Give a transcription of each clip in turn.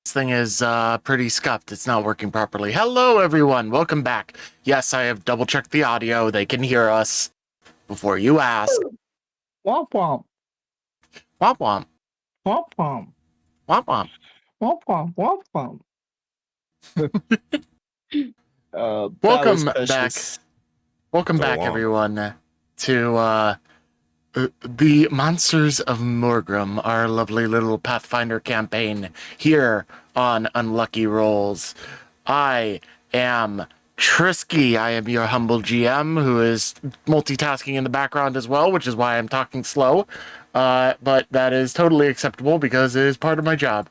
This thing is pretty scuffed. It's not working properly. Hello, everyone. Welcome back. Yes, I have double-checked the audio. They can hear us before you ask. Womp womp. Womp womp. Womp womp. Womp womp. Womp womp. Womp womp. Welcome back. Welcome So back, long. everyone, to the Monsters of Morgram, our lovely little Pathfinder campaign here on Unlucky Rolls. I am Trisky. I am your humble GM who is multitasking in the background as well, which is why I'm talking slow. But that is totally acceptable because it is part of my job.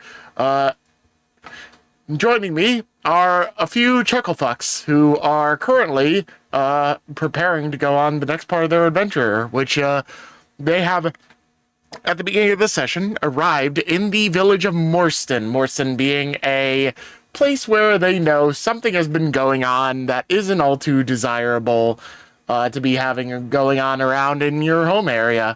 Joining me are a few chucklefucks who are currently preparing to go on the next part of their adventure, which they have, at the beginning of this session, arrived in the village of Moreston. Moreston being a place where they know something has been going on that isn't all too desirable to be having going on around in your home area.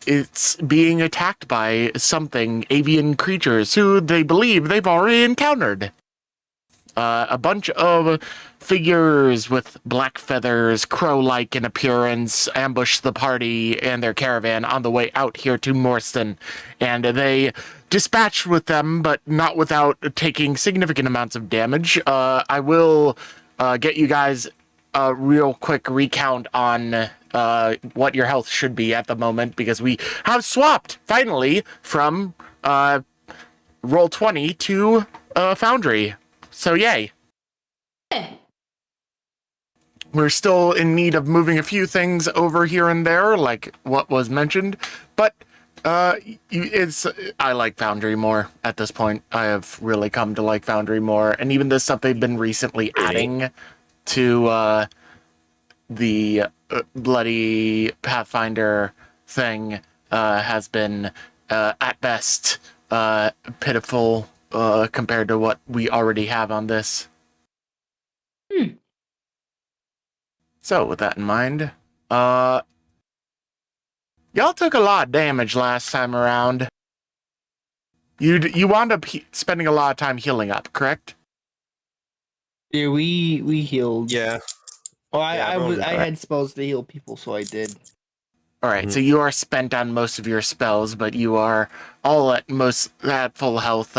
It's being attacked by something, avian creatures, who they believe they've already encountered. A bunch of figures with black feathers, crow-like in appearance, ambush the party and their caravan on the way out here to Moreston. And they dispatched with them, but not without taking significant amounts of damage. I will get you guys a real quick recount on what your health should be at the moment, because we have swapped, finally, from Roll20 to Foundry. So, yay. We're still in need of moving a few things over here and there, like what was mentioned, but I like Foundry more at this point. I have really come to like Foundry more, and even the stuff they've been recently adding to the bloody Pathfinder thing has been, at best, pitiful compared to what we already have on this. So, with that in mind, y'all took a lot of damage last time around. You wound up spending a lot of time healing up, correct? Yeah, we healed. Yeah. Well, Yeah, I had spells to heal people, so I did. Alright, so you are spent on most of your spells, but you are all at full health,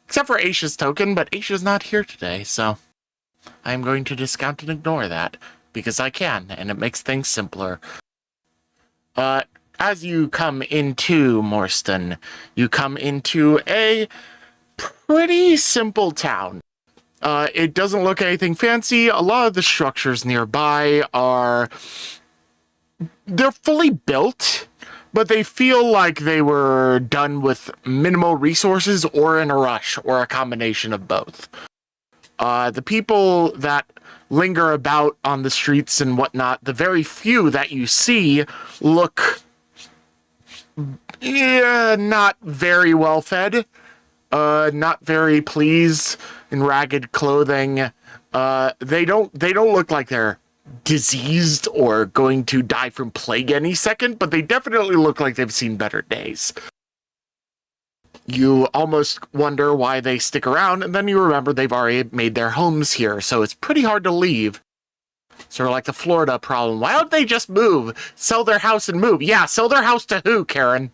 except for Asch's token, but Asch's not here today, so I'm going to discount and ignore that, because I can, and it makes things simpler. As you come into Moreston, you come into a pretty simple town. It doesn't look anything fancy. A lot of the structures nearby they're fully built, but they feel like they were done with minimal resources or in a rush, or a combination of both. The people that linger about on the streets and whatnot, the very few that you see look not very well fed, not very pleased, in ragged clothing. They don't look like they're diseased or going to die from plague any second, but they definitely look like they've seen better days. You almost wonder why they stick around, and then you remember they've already made their homes here, so it's pretty hard to leave. Sort of like the Florida problem. Why don't they just move? Sell their house and move. Yeah, sell their house to who, Karen?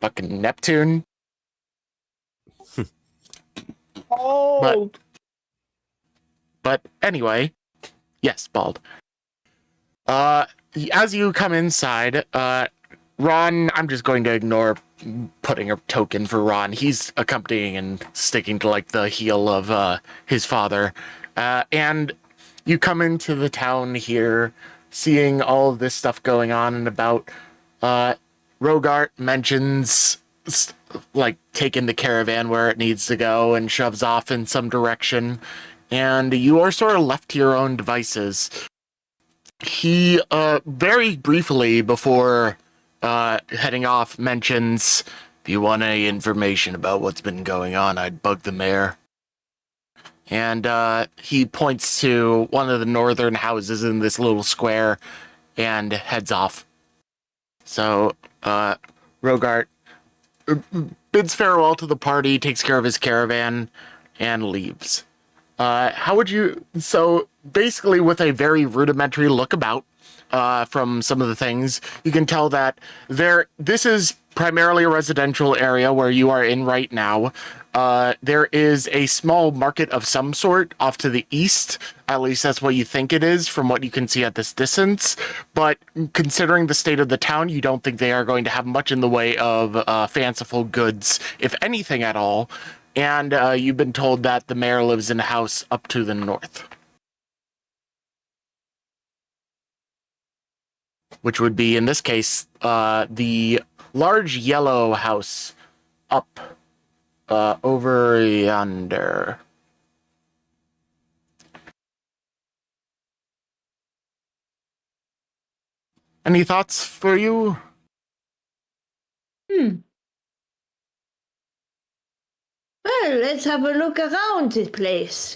Fucking Neptune. Oh! But anyway, yes, Bald. As you come inside, Ron, I'm just going to ignore putting a token for Ron. He's accompanying and sticking to, like, the heel of his father. And you come into the town here, seeing all of this stuff going on and about. Rogart mentions, like, taking the caravan where it needs to go and shoves off in some direction. And you are sort of left to your own devices. He, very briefly before heading off, mentions, if you want any information about what's been going on, I'd bug the mayor. And he points to one of the northern houses in this little square and heads off. So, Rogart bids farewell to the party, takes care of his caravan, and leaves. How would you... So, basically, with a very rudimentary look about from some of the things, you can tell that this is primarily a residential area where you are in right now. There is a small market of some sort off to the east. At least that's what you think it is from what you can see at this distance. But considering the state of the town, you don't think they are going to have much in the way of fanciful goods, if anything at all. And you've been told that the mayor lives in a house up to the north. Which would be, in this case, the large yellow house up over yonder. Any thoughts for you? Well, let's have a look around this place.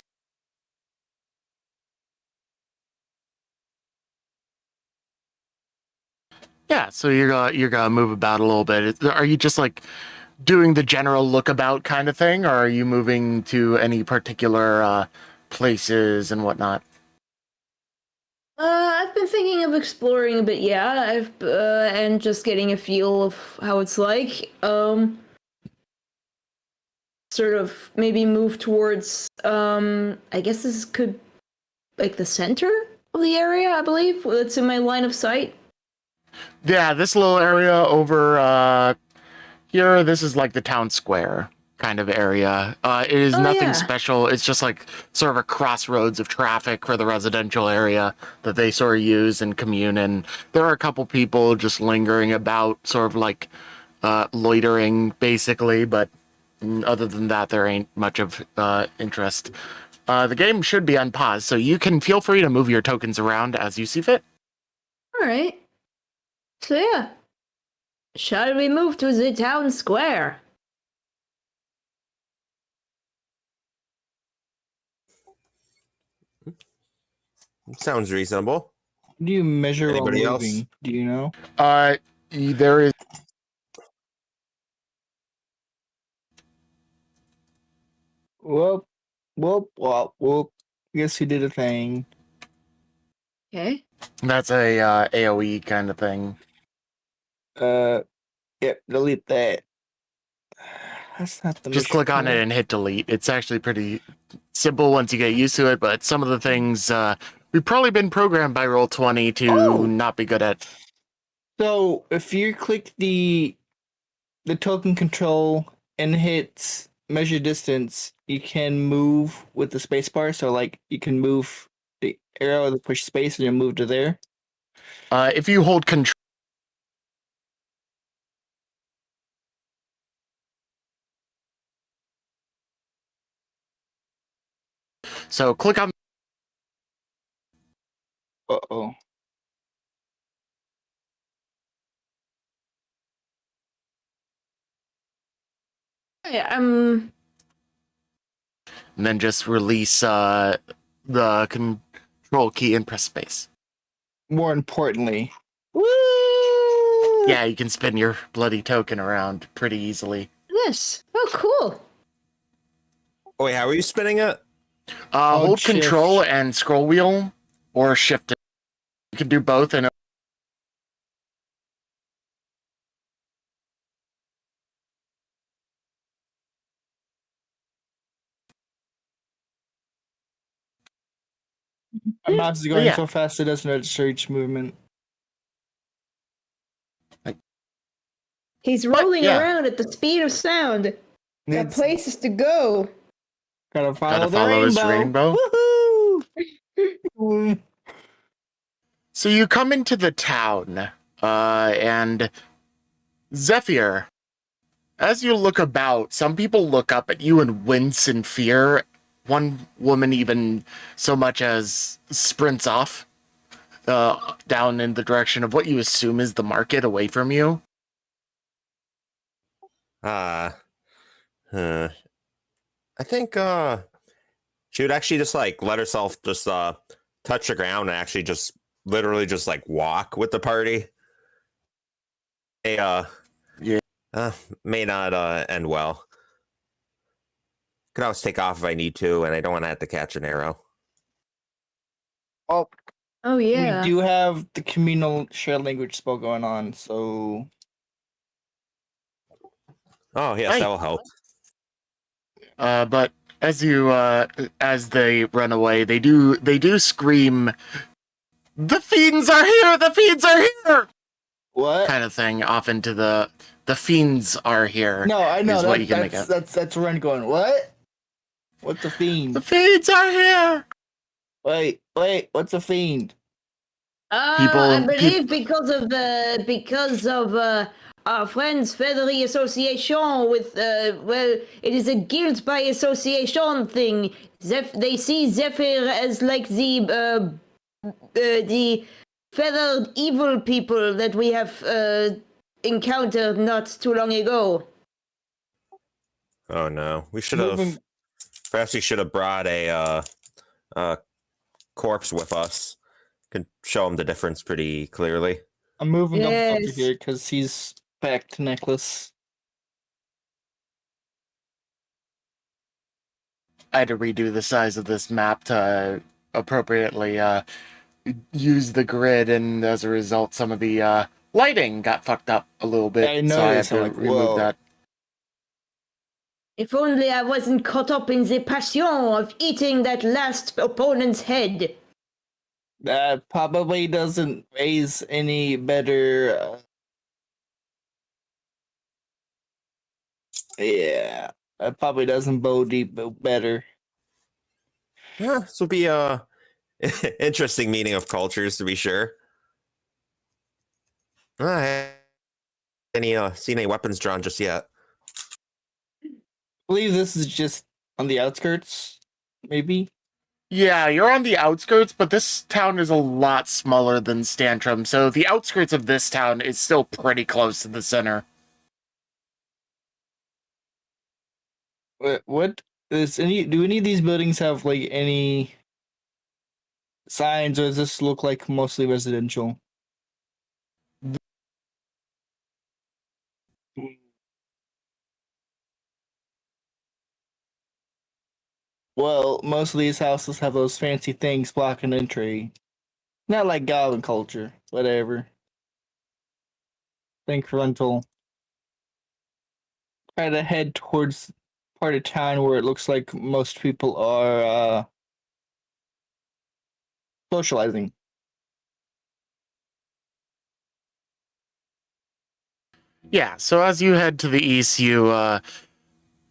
Yeah, so you're gonna move about a little bit. Are you just like doing the general look about kind of thing, or are you moving to any particular places and whatnot? I've been thinking of exploring a bit, yeah. And just getting a feel of how it's like. Sort of maybe move towards, I guess this could, like, the center of the area, I believe. That's in my line of sight. Yeah, this little area over here, this is like the town square kind of area. It is nothing special. It's just like sort of a crossroads of traffic for the residential area that they sort of use and commune in. There are a couple people just lingering about, sort of like loitering, basically, but other than that, there ain't much of interest. The game should be on pause, so you can feel free to move your tokens around as you see fit. All right. So yeah, shall we move to the town square? Sounds reasonable. How do you measure Anybody while else? moving? Do you know? There is... Whoop, whoop, whoop, whoop. Guess you did a thing. Okay. That's a AoE kind of thing. Yep, delete that. That's not the Just mission click on it point. and hit delete. It's actually pretty simple once you get used to it, but some of the things we've probably been programmed by Roll20 to not be good at. So if you click the token control and hit measure distance, you can move with the spacebar. So like you can move the arrow to push space and you move to there. If you hold control, so click on... Uh-oh. Yeah, and then just release the control key and press space. More importantly. woo! Yeah, you can spin your bloody token around pretty easily. This. Oh, cool. Oh, wait, how are you spinning it? Hold shift. control and scroll wheel, or shift it. You can do both, and My mouse is going yeah. so fast it doesn't register each movement. He's rolling Yeah. around at the speed of sound. Got Needs- places to go. Gotta follow Gotta the follow his rainbow. rainbow. Woohoo! So you come into the town, and Zephyr, as you look about, some people look up at you and wince in fear. One woman even so much as sprints off down in the direction of what you assume is the market away from you. I think she would actually just like let herself just touch the ground and actually just literally just like walk with the party. Hey, Yeah. May not end well. Could always take off if I need to, and I don't want to have to catch an arrow. Oh, Oh yeah. we do have the communal shared language spell going on, so Oh yes, Right. that will help. But as they run away, they do scream, "The fiends are here! The fiends are here!" what? kind of thing off into the fiends are here. No, I know is what you can make that's Ren going. What? What's a The fiend? fiends are here. Wait, what's a fiend? I believe because of our friends Feathery Association with well, it is a guild by association thing. They see Zephyr as like the feathered evil people that we have encountered not too long ago. Oh no, we should have. Moving- Perhaps we should have brought a corpse with us. Could show him the difference pretty clearly. I'm moving up to Yes. here because he's back to necklace. I had to redo the size of this map to appropriately use the grid, and as a result, some of the lighting got fucked up a little bit. I so I had noticed, to I'm like, remove whoa. that. If only I wasn't caught up in the passion of eating that last opponent's head. That probably doesn't raise any better. Yeah, that probably doesn't bode better. Yeah, this will be a interesting meeting of cultures to be sure. I haven't seen any weapons drawn just yet. I believe this is just on the outskirts, maybe. Yeah, you're on the outskirts, but this town is a lot smaller than Stantrum, so the outskirts of this town is still pretty close to the center. What is any? Do any of these buildings have like any signs, or does this look like mostly residential? Well, most of these houses have those fancy things blocking entry. Not like goblin culture, whatever. Think rental. Try to head towards part of town where it looks like most people are socializing. Yeah, so as you head to the east, you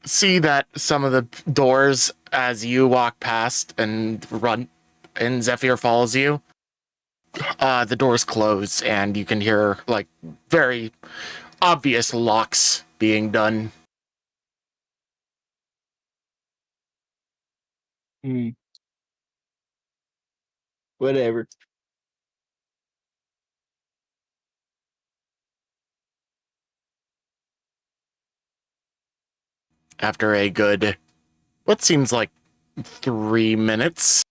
see that some of the doors, as you walk past and run, and Zephyr follows you, the doors close, and you can hear, like, very obvious locks being done. Whatever. After a good, what seems like 3 minutes,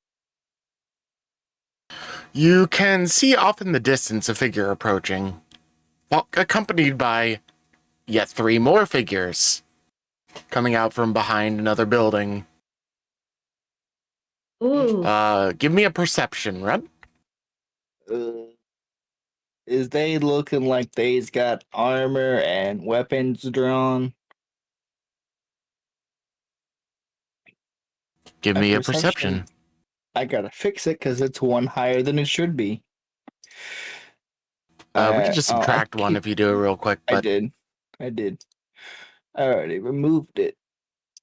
you can see off in the distance a figure approaching, accompanied by yet 3 more figures coming out from behind another building. Ooh. Give me a perception, Red. Is they looking like they's got armor and weapons drawn? Give me a perception. I gotta fix it because it's one higher than it should be. We can just subtract one if you do it real quick. But I did. I already removed it.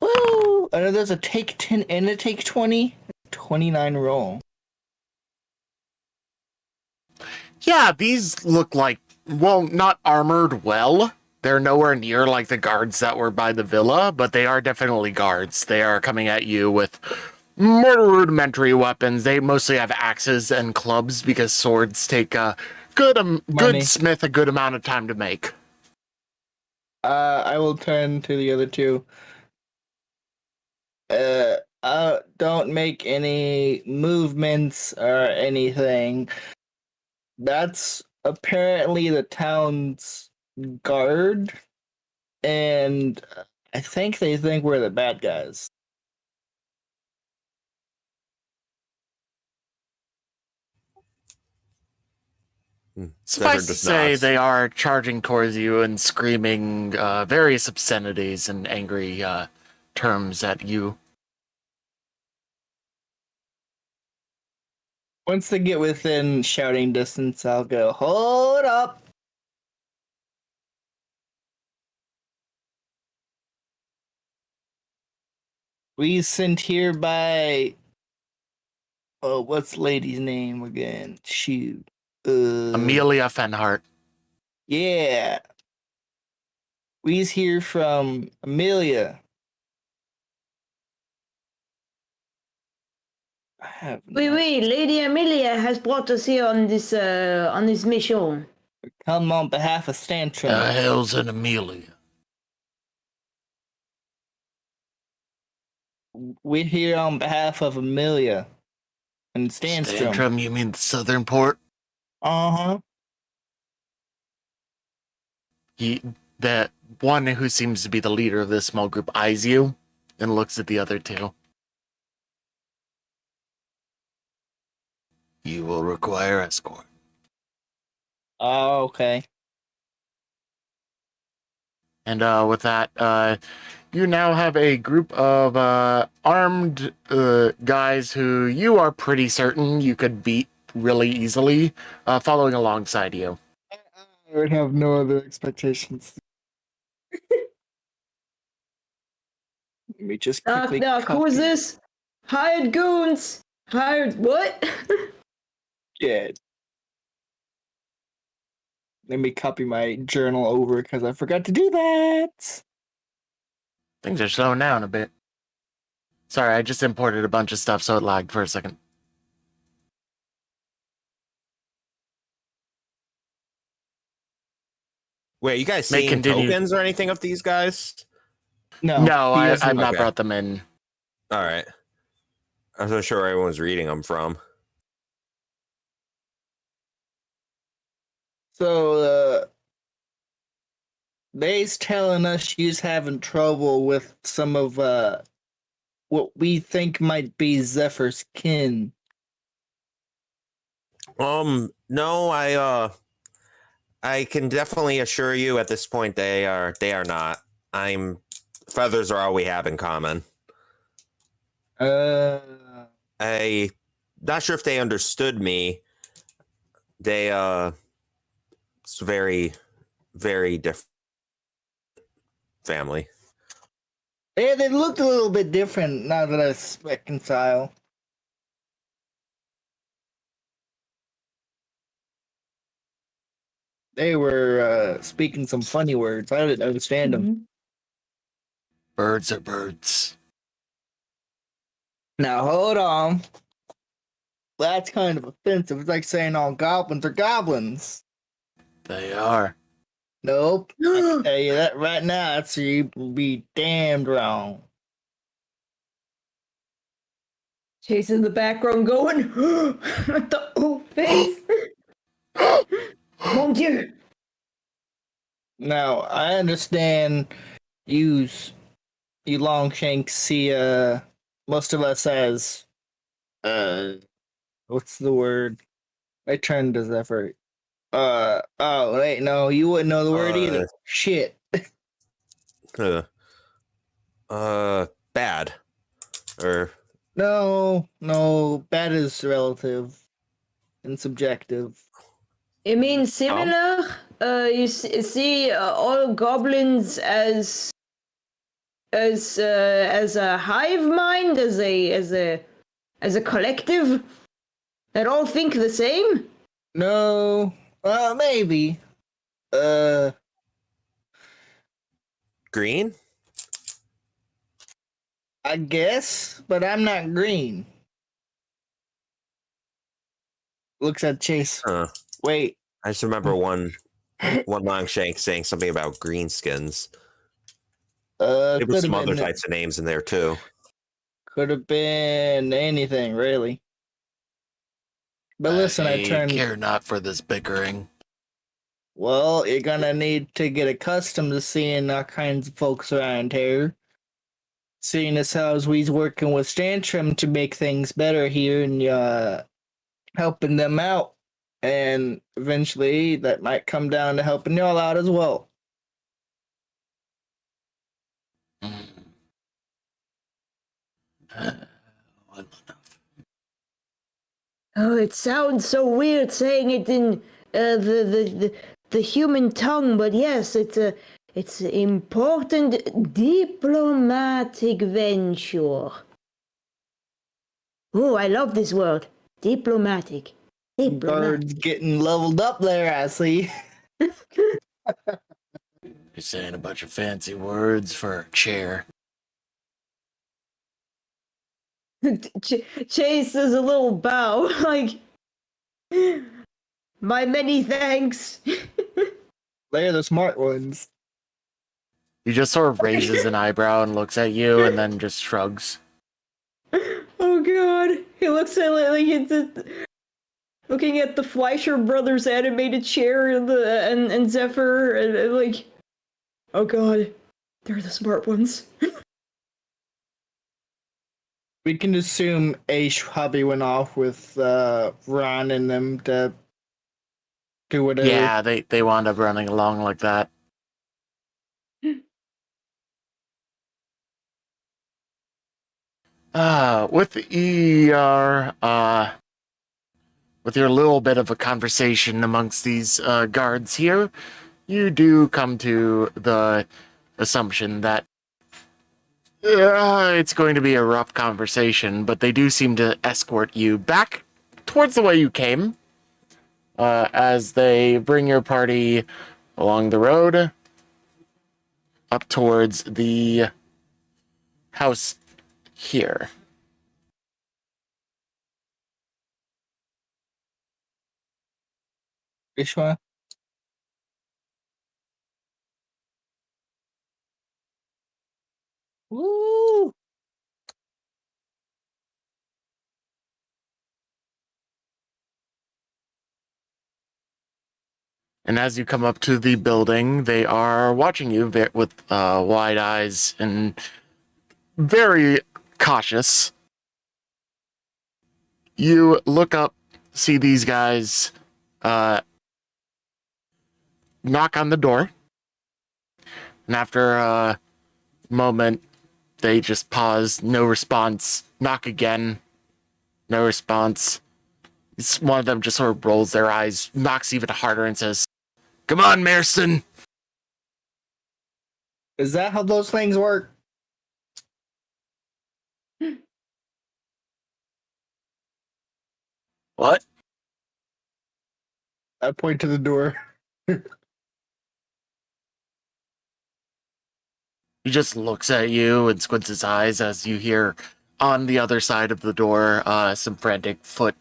Woo! I know there's a take 10 and a take 20. 29 roll. Yeah, these look like, well, not armored well. They're nowhere near like the guards that were by the villa, but they are definitely guards. They are coming at you with more rudimentary weapons. They mostly have axes and clubs because swords take a good smith a good amount of time to make. I will turn to the other two. Don't make any movements or anything. That's apparently the town's guard. and I think they think we're the bad guys. Suffice to say, they are charging towards you and screaming various obscenities and angry terms at you. Once they get within shouting distance, I'll go, hold up! We sent here by... Oh, what's the lady's name again? Shoot. Amelia Fenhart. Yeah. We's here from Amelia. I have Oui, Lady Amelia has brought us here on this mission. come on behalf of Stantrum. The hell's an Amelia? We're here on behalf of Amelia and Stanstrom. Stantrum, you mean the southern port? Uh-huh. That one who seems to be the leader of this small group eyes you and looks at the other two. You will require escort. Oh, okay. And with that, you now have a group of armed guys who you are pretty certain you could beat really easily, following alongside you. I would have no other expectations. Let me just quickly Who is this? Hired goons! Hired what? Yeah. Let me copy my journal over because I forgot to do that. Things are slowing down a bit. Sorry, I just imported a bunch of stuff, so it lagged for a second. Wait, you guys May seeing continue. tokens or anything of these guys? No, he I've doesn't. not Okay. brought them in. All right. I wasn't sure where everyone's reading them from. So, they's telling us she's having trouble with some of what we think might be Zephyr's kin. No, I can definitely assure you at this point they are not. Feathers are all we have in common. I not sure if they understood me. They it's very, very different family. Yeah, they looked a little bit different now that I reconcile. They were speaking some funny words. I didn't understand them. Birds are birds. Now, hold on. That's kind of offensive. It's like saying all goblins are goblins. They are. Nope. I can tell you that right now. That's you'd be damned wrong. Chaise in the background going, what the old face? Mon Dieu! Now, I understand you Longshanks see most of us as what's the word? I turned to Zephyr. Oh wait, no, you wouldn't know the word either. Shit. Bad. Or No, bad is relative and subjective. You mean similar? You see all goblins as a hive mind, as a collective that all think the same? No, maybe. Green? I guess, but I'm not green. Looks at Chaise. Wait. I just remember one Longshank saying something about greenskins. There were some other types of names in there too. Could have been anything, really. But listen, I care not for this bickering. Well, you're gonna need to get accustomed to seeing all kinds of folks around here. Seeing as how we's working with Stantrum to make things better here and helping them out. And eventually that might come down to helping y'all out as well. Oh, it sounds so weird saying it in the human tongue, but yes, it's an important diplomatic venture. Oh, I love this word. Diplomatic. Birds getting leveled up there, I see. You're saying a bunch of fancy words for a chair. Chaise does a little bow, like, my many thanks. They're the smart ones. He just sort of raises an eyebrow and looks at you and then just shrugs. Oh god. He looks at like it's looking at the Fleischer Brothers animated chair and Zephyr and like, oh god, they're the smart ones. We can assume Asch probably went off with Ron and them to do whatever. Yeah, they wound up running along like that. With your little bit of a conversation amongst these guards here, you do come to the assumption that it's going to be a rough conversation, but they do seem to escort you back towards the way you came, as they bring your party along the road up towards the house here. Ishwa? Woo! And as you come up to the building, they are watching you with wide eyes and very cautious. You look up, see these guys knock on the door. And after a moment, they just pause, no response. Knock again, no response. One of them just sort of rolls their eyes, knocks even harder, and says, "Come on, Moreston." Is that how those things work? What? I point to the door. He just looks at you and squints his eyes as you hear on the other side of the door some frantic foot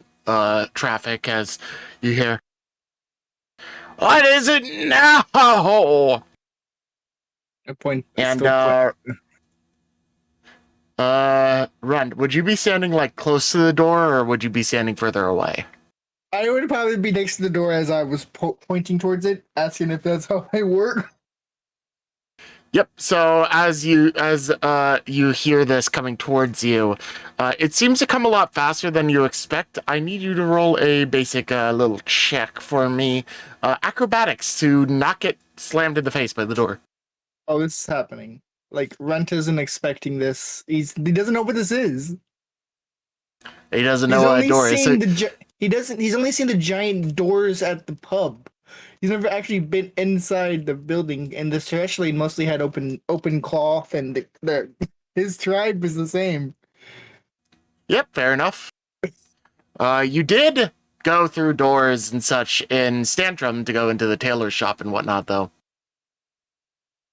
traffic as you hear, "What is it now?" I point. And Runt, would you be standing like close to the door, or would you be standing further away? I would probably be next to the door as I was pointing towards it, asking if that's how I work. Yep. So as you hear this coming towards you, it seems to come a lot faster than you expect. I need you to roll a basic little check for me, acrobatics, to not get slammed in the face by the door. Oh, this is happening. Like, Runt isn't expecting this. He doesn't know what this is. He doesn't know what a door is. He's only seen the giant doors at the pub. He's never actually been inside the building, and the Terrestrial mostly had open cloth, and his tribe is the same. Yep, fair enough. You did go through doors and such in Stantrum to go into the tailor's shop and whatnot, though.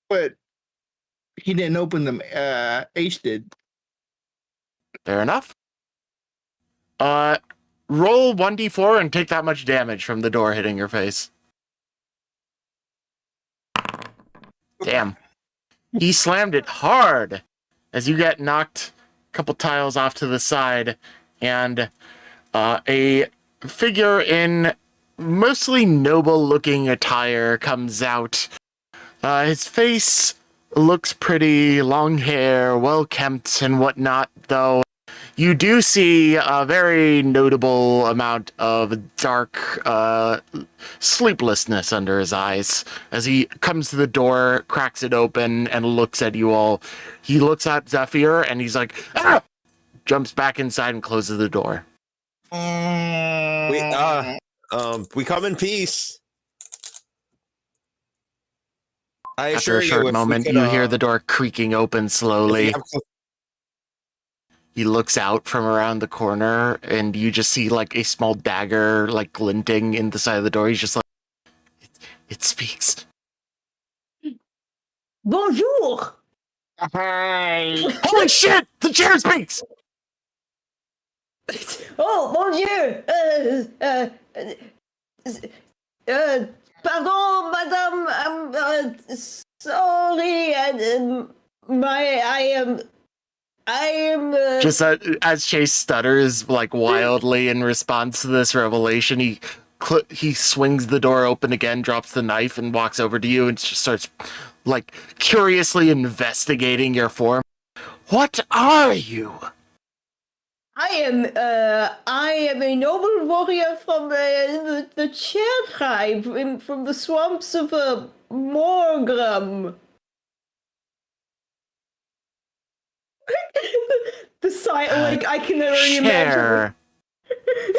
But he didn't open them. H did. Fair enough. Roll 1d4 and take that much damage from the door hitting your face. Damn. He slammed it hard as you get knocked a couple tiles off to the side, and a figure in mostly noble-looking attire comes out. His face looks pretty, long hair, well-kempt and whatnot, though you do see a very notable amount of dark sleeplessness under his eyes. As he comes to the door, cracks it open, and looks at you all. He looks at Zephyr, and he's like, ah! Jumps back inside and closes the door. We come in peace. I After assure a short you, if moment, we could, you hear the door creaking open slowly. He looks out from around the corner, and you just see like a small dagger like glinting in the side of the door. He's just like, it speaks. Bonjour. Hi. Holy shit! The chair speaks! Oh, mon Dieu. Pardon, madame. I'm sorry. I am. Just as Chaise stutters like wildly in response to this revelation, he swings the door open again, drops the knife, and walks over to you and just starts like curiously investigating your form. What are you? I am a noble warrior from the Chair tribe from the swamps of Morgram. The sight, like I can already imagine. Chair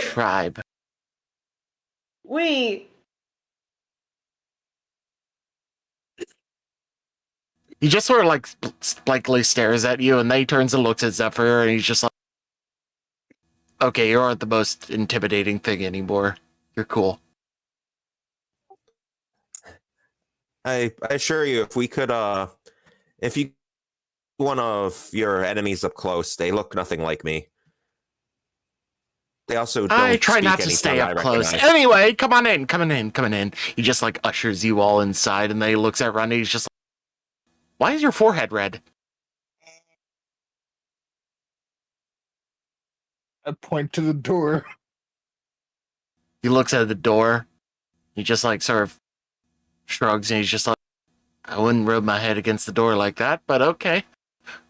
tribe. We. He just sort of like blankly stares at you, and then he turns and looks at Zephyr, and he's just like, okay, you aren't the most intimidating thing anymore. You're cool. I assure you, if we could, if you one of your enemies up close, they look nothing like me. They also don't I try speak not to any stay tongue up I close. recognize. Anyway, come on in. He just like ushers you all inside, and then he looks at Runny. He's just like, why is your forehead red? I point to the door. He looks at the door. He just like sort of shrugs, and he's just like, I wouldn't rub my head against the door like that, but okay.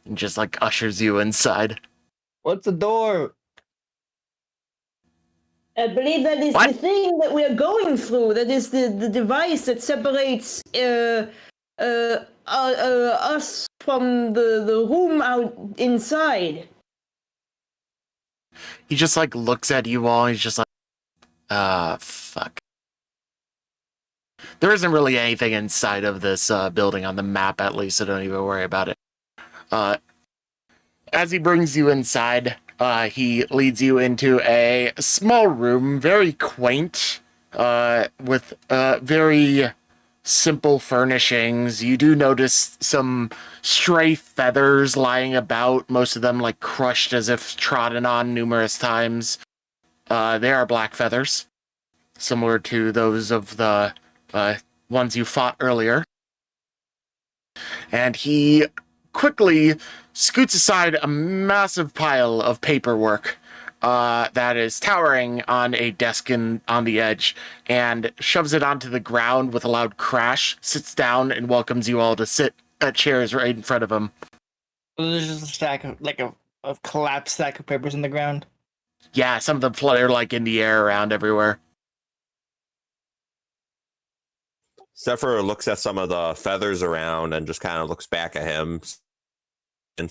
And just like ushers you inside. What's the door? I believe that is What? the thing that we are going through. That is the device that separates us from the room out inside. He just like looks at you all, and he's just like, fuck. There isn't really anything inside of this building on the map, at least, so don't even worry about it. As he brings you inside, he leads you into a small room, very quaint, with very simple furnishings. You do notice some stray feathers lying about, most of them like crushed as if trodden on numerous times. They are black feathers, similar to those of the ones you fought earlier. And he quickly scoots aside a massive pile of paperwork that is towering on a desk on the edge, and shoves it onto the ground with a loud crash, sits down, and welcomes you all to sit at chairs right in front of him. There's just a stack of a collapsed stack of papers on the ground. Yeah, some of them flutter like in the air around everywhere. Zephyr looks at some of the feathers around and just kind of looks back at him. And,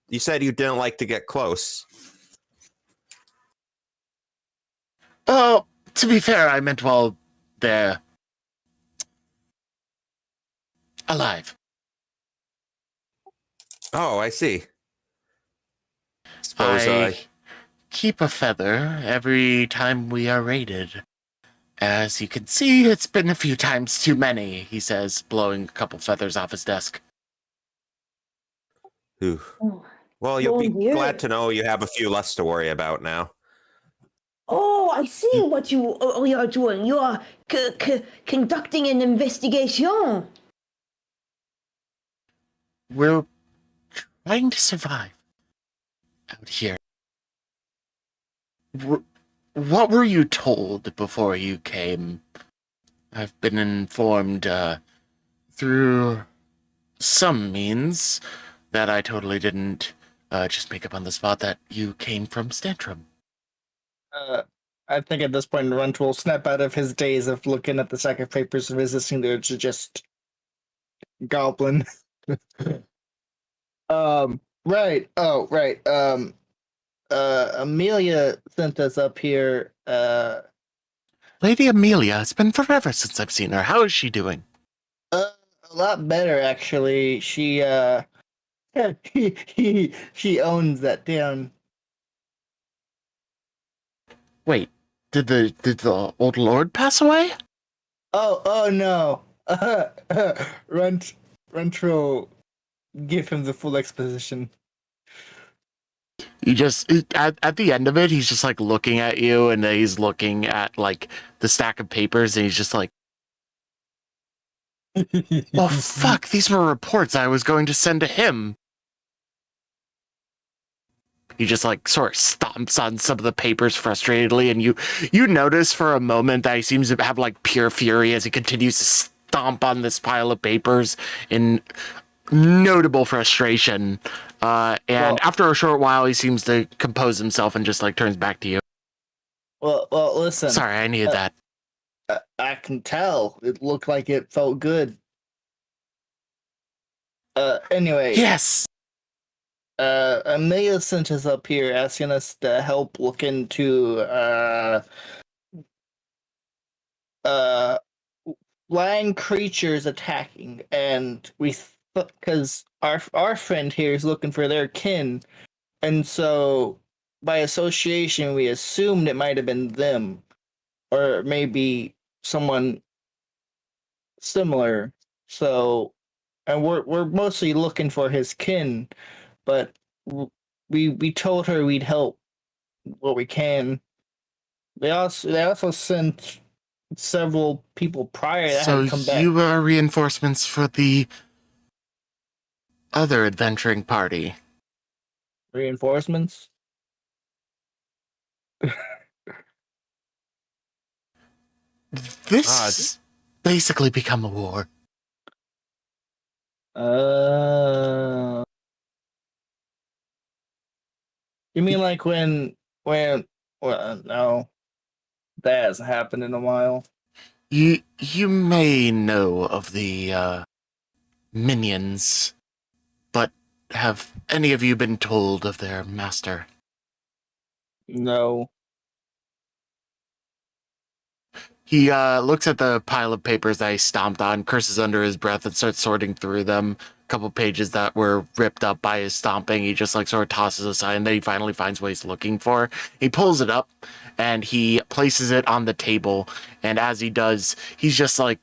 you said you didn't like to get close. Oh, to be fair, I meant while they're alive. Oh, I see. Suppose I keep a feather every time we are raided. As you can see, it's been a few times too many, he says, blowing a couple feathers off his desk. Ooh. Oh, Well, you'll be Dieu. glad to know you have a few less to worry about now. Oh, I see what you are doing. You are conducting an investigation. We're trying to survive out here. what were you told before you came? I've been informed through some means that I totally didn't just make up on the spot that you came from Stantrum. I think at this point, Runt will snap out of his daze of looking at the sack of papers and resisting the urge to just goblin. Right. Oh, right. Amelia sent us up here. Lady Amelia, it's been forever since I've seen her. How is she doing? A lot better actually. She she owns that town. Wait, did the old lord pass away? Oh no. Runt will give him the full exposition. You just at the end of it, he's just like looking at you, and he's looking at like the stack of papers, and he's just like, "Oh fuck! These were reports I was going to send to him." He just like sort of stomps on some of the papers frustratedly, and you notice for a moment that he seems to have like pure fury as he continues to stomp on this pile of papers in notable frustration. And after a short while, he seems to compose himself and just like turns back to you. Well, listen. Sorry, I needed that. I can tell. It looked like it felt good. Anyway. Yes. Amelia sent us up here asking us to help look into flying creatures attacking, and we because our friend here is looking for their kin, and so by association we assumed it might have been them, or maybe someone similar. So, and we're mostly looking for his kin. But we told her we'd help what we can. They also sent several people prior that had come back. So you are reinforcements for the other adventuring party. Reinforcements? This basically become a war. You mean like when well, no, that hasn't happened in a while. You may know of the minions, but have any of you been told of their master? No. He looks at the pile of papers that he stomped on, curses under his breath, and starts sorting through them. A couple pages that were ripped up by his stomping, he just like sort of tosses aside, and then he finally finds what he's looking for. He pulls it up, and he places it on the table, and as he does, he's just like,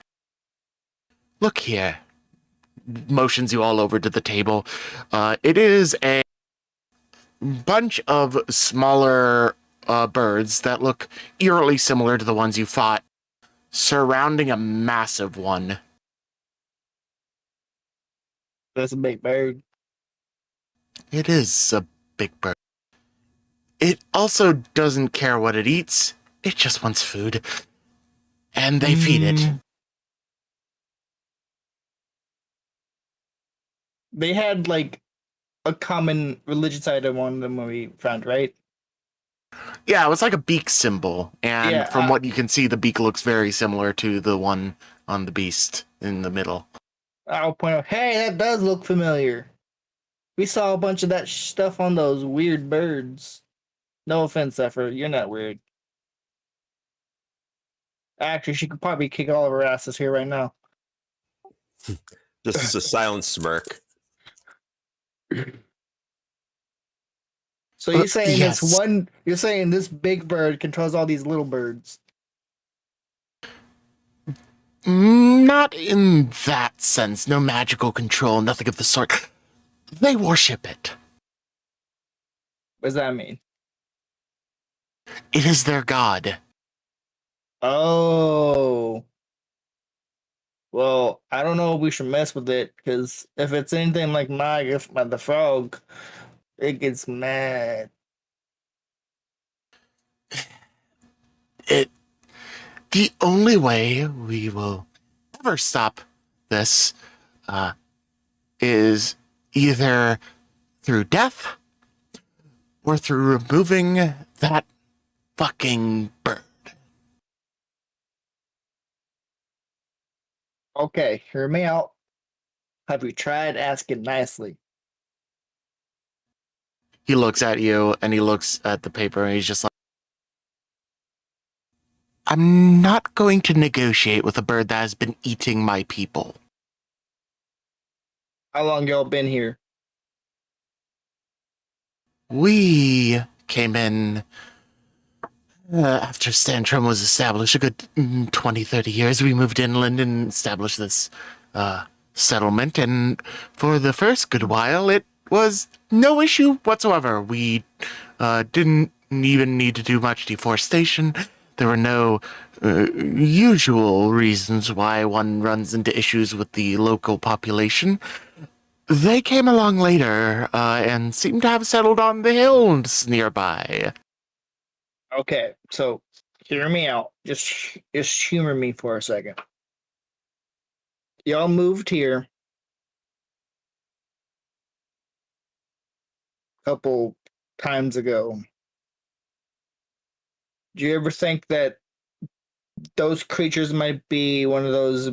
"Look here." Motions you all over to the table. It is a bunch of smaller birds that look eerily similar to the ones you fought, surrounding a massive one. That's a big bird. It is a big bird. It also doesn't care what it eats. It just wants food. And they feed it. They had like a common religious item on them when we found, right? Yeah, it was like a beak symbol. And from what you can see, the beak looks very similar to the one on the beast in the middle. I'll point out, hey, that does look familiar. We saw a bunch of that stuff on those weird birds. No offense, Zephyr, you're not weird. Actually, she could probably kick all of her asses here right now. Just a silent smirk. So you're saying yes. you're saying this big bird controls all these little birds? Not in that sense. No magical control, nothing of the sort. They worship it. What does that mean? It is their god. Oh. Well, I don't know if we should mess with it, because if it's anything like the frog, it gets mad. the only way we will ever stop this is either through death or through removing that fucking bird. Okay, hear me out. Have you tried asking nicely? He looks at you and he looks at the paper and he's just like, I'm not going to negotiate with a bird that has been eating my people. How long y'all been here? We came in after Stantrum was established, a good 20, 30 years. We moved inland and established this settlement, and for the first good while, it was no issue whatsoever. We didn't even need to do much deforestation. There were no usual reasons why one runs into issues with the local population. They came along later and seemed to have settled on the hills nearby. Okay, so hear me out. Just humor me for a second. Y'all moved here a couple times ago. Do you ever think that those creatures might be one of those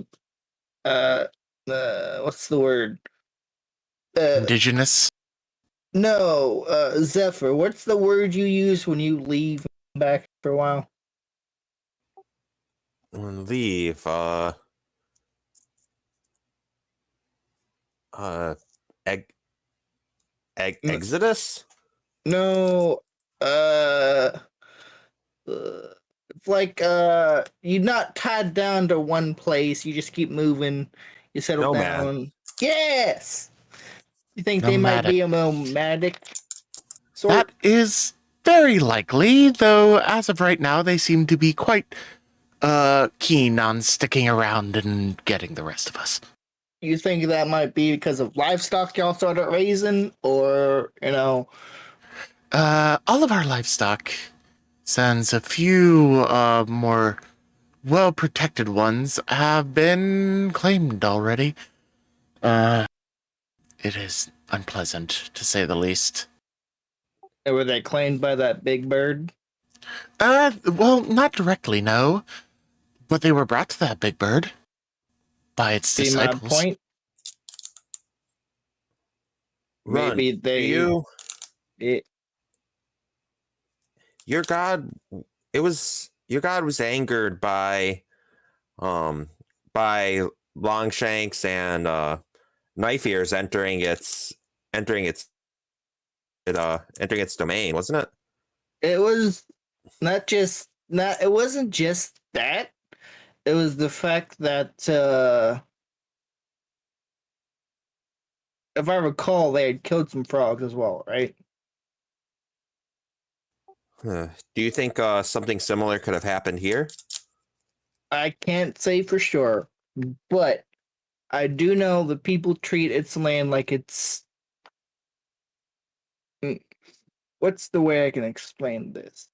what's the word? Indigenous? No, Zephyr, what's the word you use when you leave back for a while? Leave. Exodus? No, it's like you're not tied down to one place. You just keep moving. You settle Nomad. down. Yes. You think they might Nomadic. be a nomadic sort? That is very likely, though as of right now, they seem to be quite keen on sticking around and getting the rest of us. You think that might be because of livestock y'all started raising, or All of our livestock, sans a few more well-protected ones, have been claimed already. It is unpleasant, to say the least. were they claimed by that big bird? Well, not directly, no. But they were brought to that big bird by its See disciples. my point? Maybe they. Your god your god was angered by Longshanks and Knife Ears entering its domain, wasn't it? It was it wasn't just that. It was the fact that if I recall, they had killed some frogs as well, right? Do you think something similar could have happened here? I can't say for sure, but I do know the people treat its land like it's. What's the way I can explain this?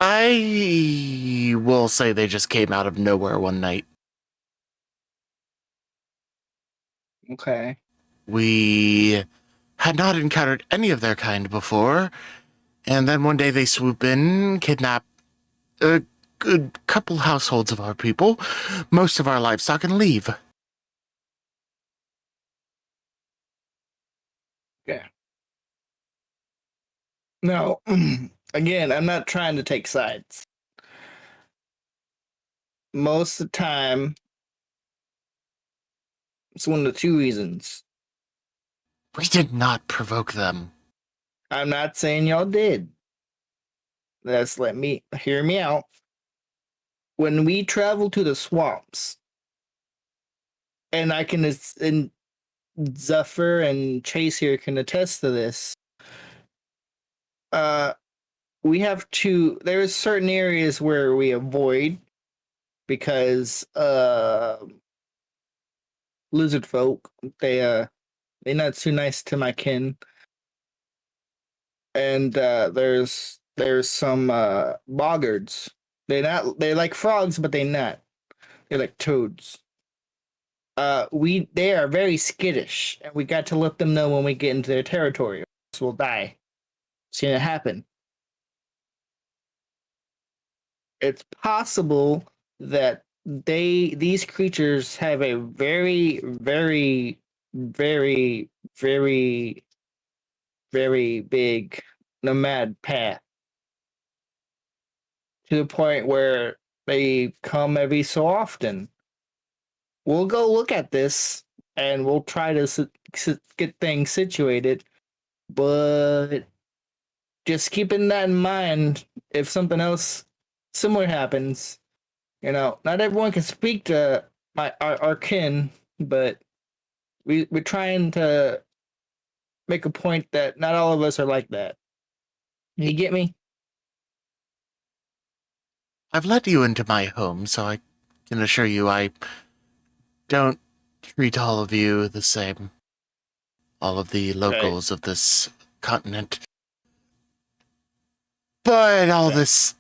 I will say they just came out of nowhere one night. Okay. We had not encountered any of their kind before, and then one day they swoop in, kidnap a good couple households of our people, most of our livestock, and leave. Yeah. No, again, I'm not trying to take sides. Most of the time, it's one of the two reasons. We did not provoke them. I'm not saying y'all did. Hear me out. When we travel to the swamps, and Zephyr and Chaise here can attest to this. There's certain areas where we avoid because lizard folk, they're not too nice to my kin. And there's some boggards They're like frogs, but they're not. They're like toads. They are very skittish, and we got to let them know when we get into their territory, or else we'll die. Seen it happen. It's possible that these creatures have a very, very, very, very, very big nomad path to the point where they come every so often. We'll go look at this and we'll try to get things situated, but just keeping that in mind, if something else similar happens, not everyone can speak to our kin, but we're trying to make a point that not all of us are like that. You get me? I've let you into my home, so I can assure you I don't treat all of you the same. All of the locals of this continent. But all this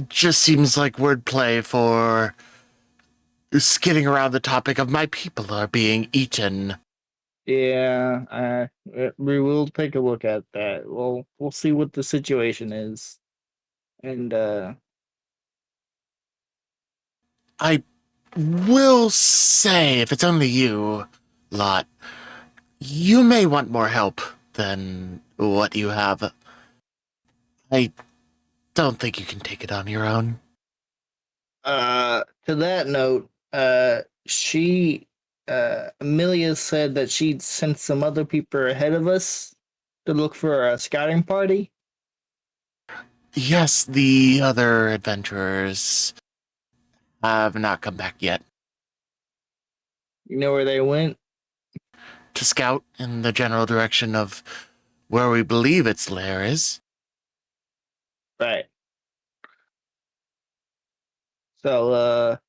just seems like wordplay for skidding around the topic of my people are being eaten. Yeah, we will take a look at that. We'll see what the situation is, and I will say, if it's only you lot, you may want more help than what you have. I don't think you can take it on your own. To that note, Amelia said that she'd sent some other people ahead of us to look for a scouting party. Yes, the other adventurers have not come back yet. You know where they went? To scout in the general direction of where we believe its lair is. Right. So,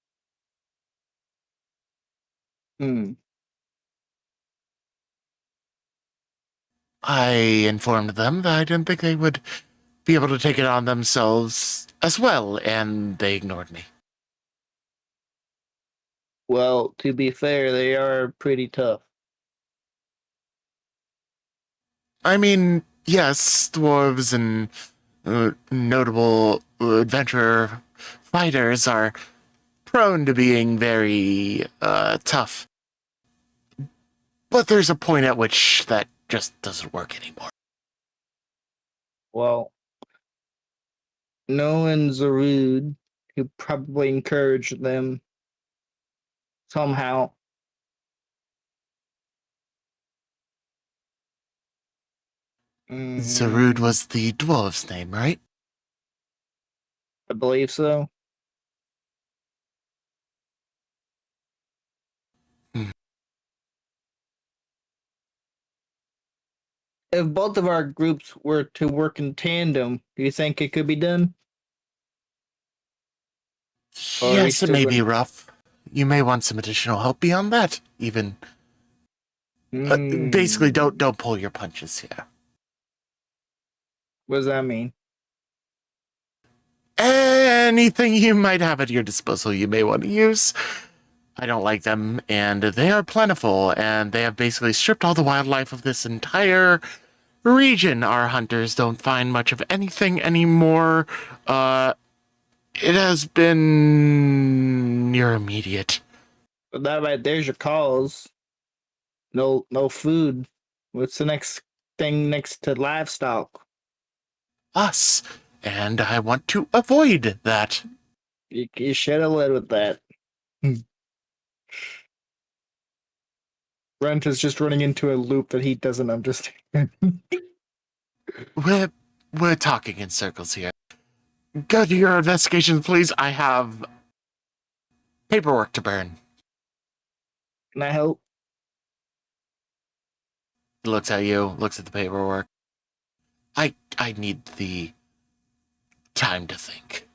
I informed them that I didn't think they would be able to take it on themselves as well, and they ignored me. Well, to be fair, they are pretty tough. I mean, yes, dwarves and notable adventurer fighters are prone to being very tough. But there's a point at which that just doesn't work anymore. Well, knowing Zarud, who probably encouraged them somehow. Zarud was the dwarf's name, right? I believe so. If both of our groups were to work in tandem, do you think it could be done? Yes, it may be rough. You may want some additional help beyond that, even. Basically, don't pull your punches here. What does that mean? Anything you might have at your disposal you may want to use. I don't like them, and they are plentiful, and they have basically stripped all the wildlife of this entire region. Our hunters don't find much of anything anymore. It has been your immediate. But that right there's your cause. No food. What's the next thing next to livestock? Us. And I want to avoid that. You should have led with that. Runt is just running into a loop that he doesn't understand. We're talking in circles here. Go to your investigations, please. I have paperwork to burn. Can I help? He looks at you, looks at the paperwork. I need the time to think.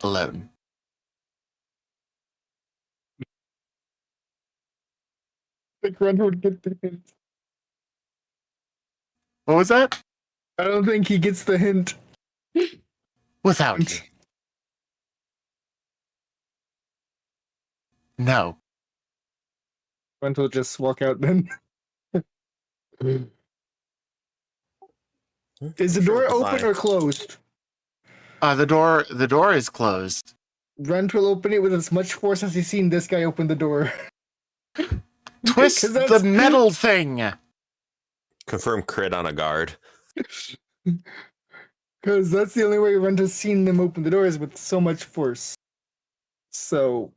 Alone. I think Runt would get the hint. What was that? I don't think he gets the hint. Without you. No. Runt will just walk out then. Is the door open or closed? The door is closed. Runt will open it with as much force as he's seen this guy open the door. Twist 'Cause the that's- metal thing. Confirm crit on a guard. Because that's the only way Runt has seen them open the door is with so much force. So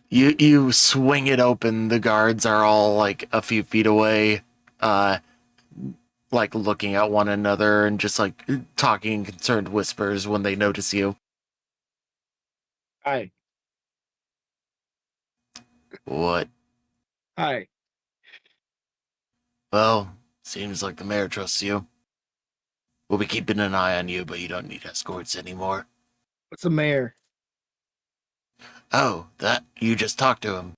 You swing it open. The guards are all like a few feet away, like looking at one another and just like talking in concerned whispers when they notice you. hi. What? Hi. Well, seems like the mayor trusts you. We'll be keeping an eye on you, but you don't need escorts anymore. What's the mayor? Oh, that you just talked to him.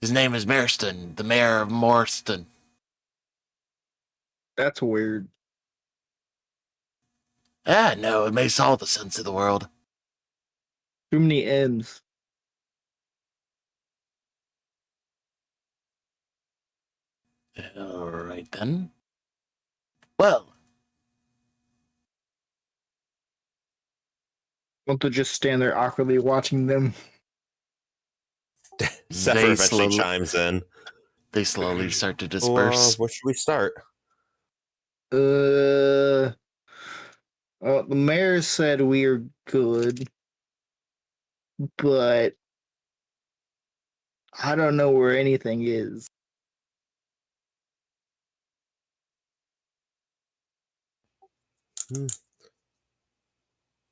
His name is Moreston, the mayor of Moreston. That's weird. Ah, no, it makes all the sense of the world. Too many M's. All right then. Well, Want to just stand there awkwardly watching them. Zephyr They eventually slowly- chimes in. they slowly start to disperse. Where should we start? Well, the mayor said we're good, but I don't know where anything is.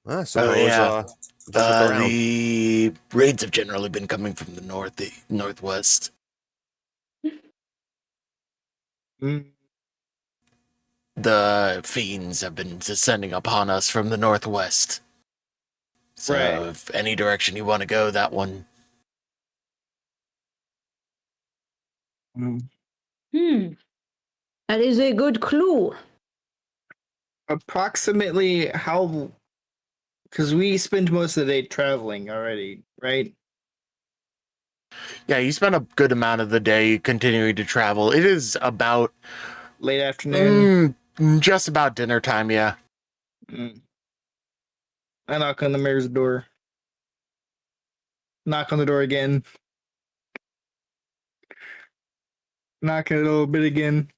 I suppose, yeah. just look around. The raids have generally been coming from the northwest. Mm, The fiends have been descending upon us from the northwest. So Right. if any direction you want to go, that one. That is a good clue. Approximately how? Because we spent most of the day traveling already, right? Yeah, you spend a good amount of the day continuing to travel. It is about Late afternoon. just about dinner time, yeah. Mm. I knock on the mayor's door. Knock on the door again. Knock it a little bit again.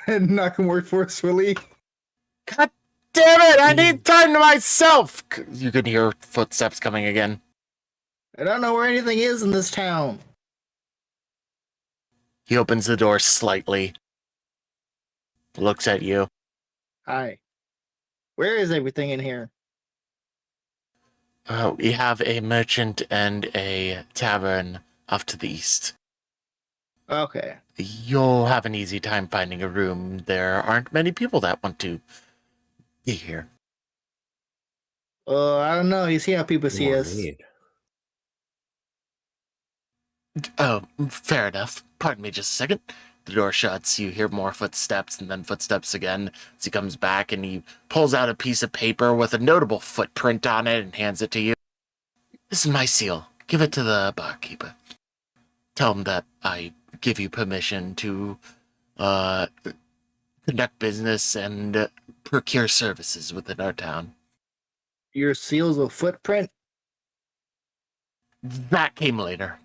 And knock more forcefully. God damn it, I need time to myself! You can hear footsteps coming again. I don't know where anything is in this town. He opens the door slightly. Looks at you. Hi. Where is everything in here? We have a merchant and a tavern off to the east. Okay. You'll have an easy time finding a room. There aren't many people that want to be here. I don't know. You see how people see More us. need. Oh, fair enough. Pardon me just a second. The door shuts, you hear more footsteps and then footsteps again as he comes back and he pulls out a piece of paper with a notable footprint on it and hands it to you. This is my seal. Give it to the barkeeper. Tell him that I give you permission to conduct business and procure services within our town. Your seal's a footprint? That came later.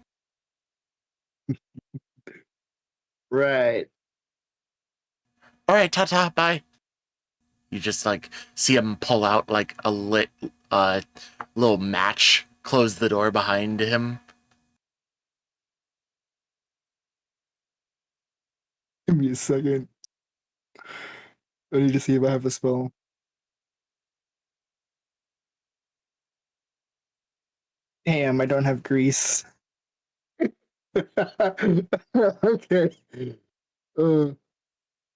Right. All right, ta-ta, bye. You just like see him pull out like a lit little match, close the door behind him. Give me a second. I need to see if I have a spell. Damn, I don't have grease. Okay.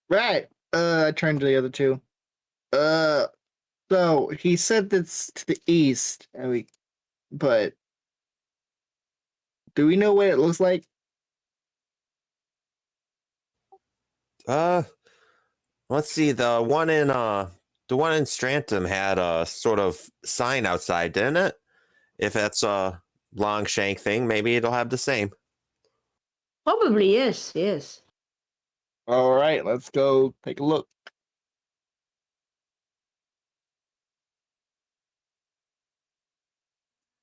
Right. I turned to the other two. So he said that's to the east, but do we know what it looks like? Let's see. The The one in Strantum had a sort of sign outside, didn't it? If that's a long shank thing, maybe it'll have the same. Probably, yes, yes. All right, let's go take a look.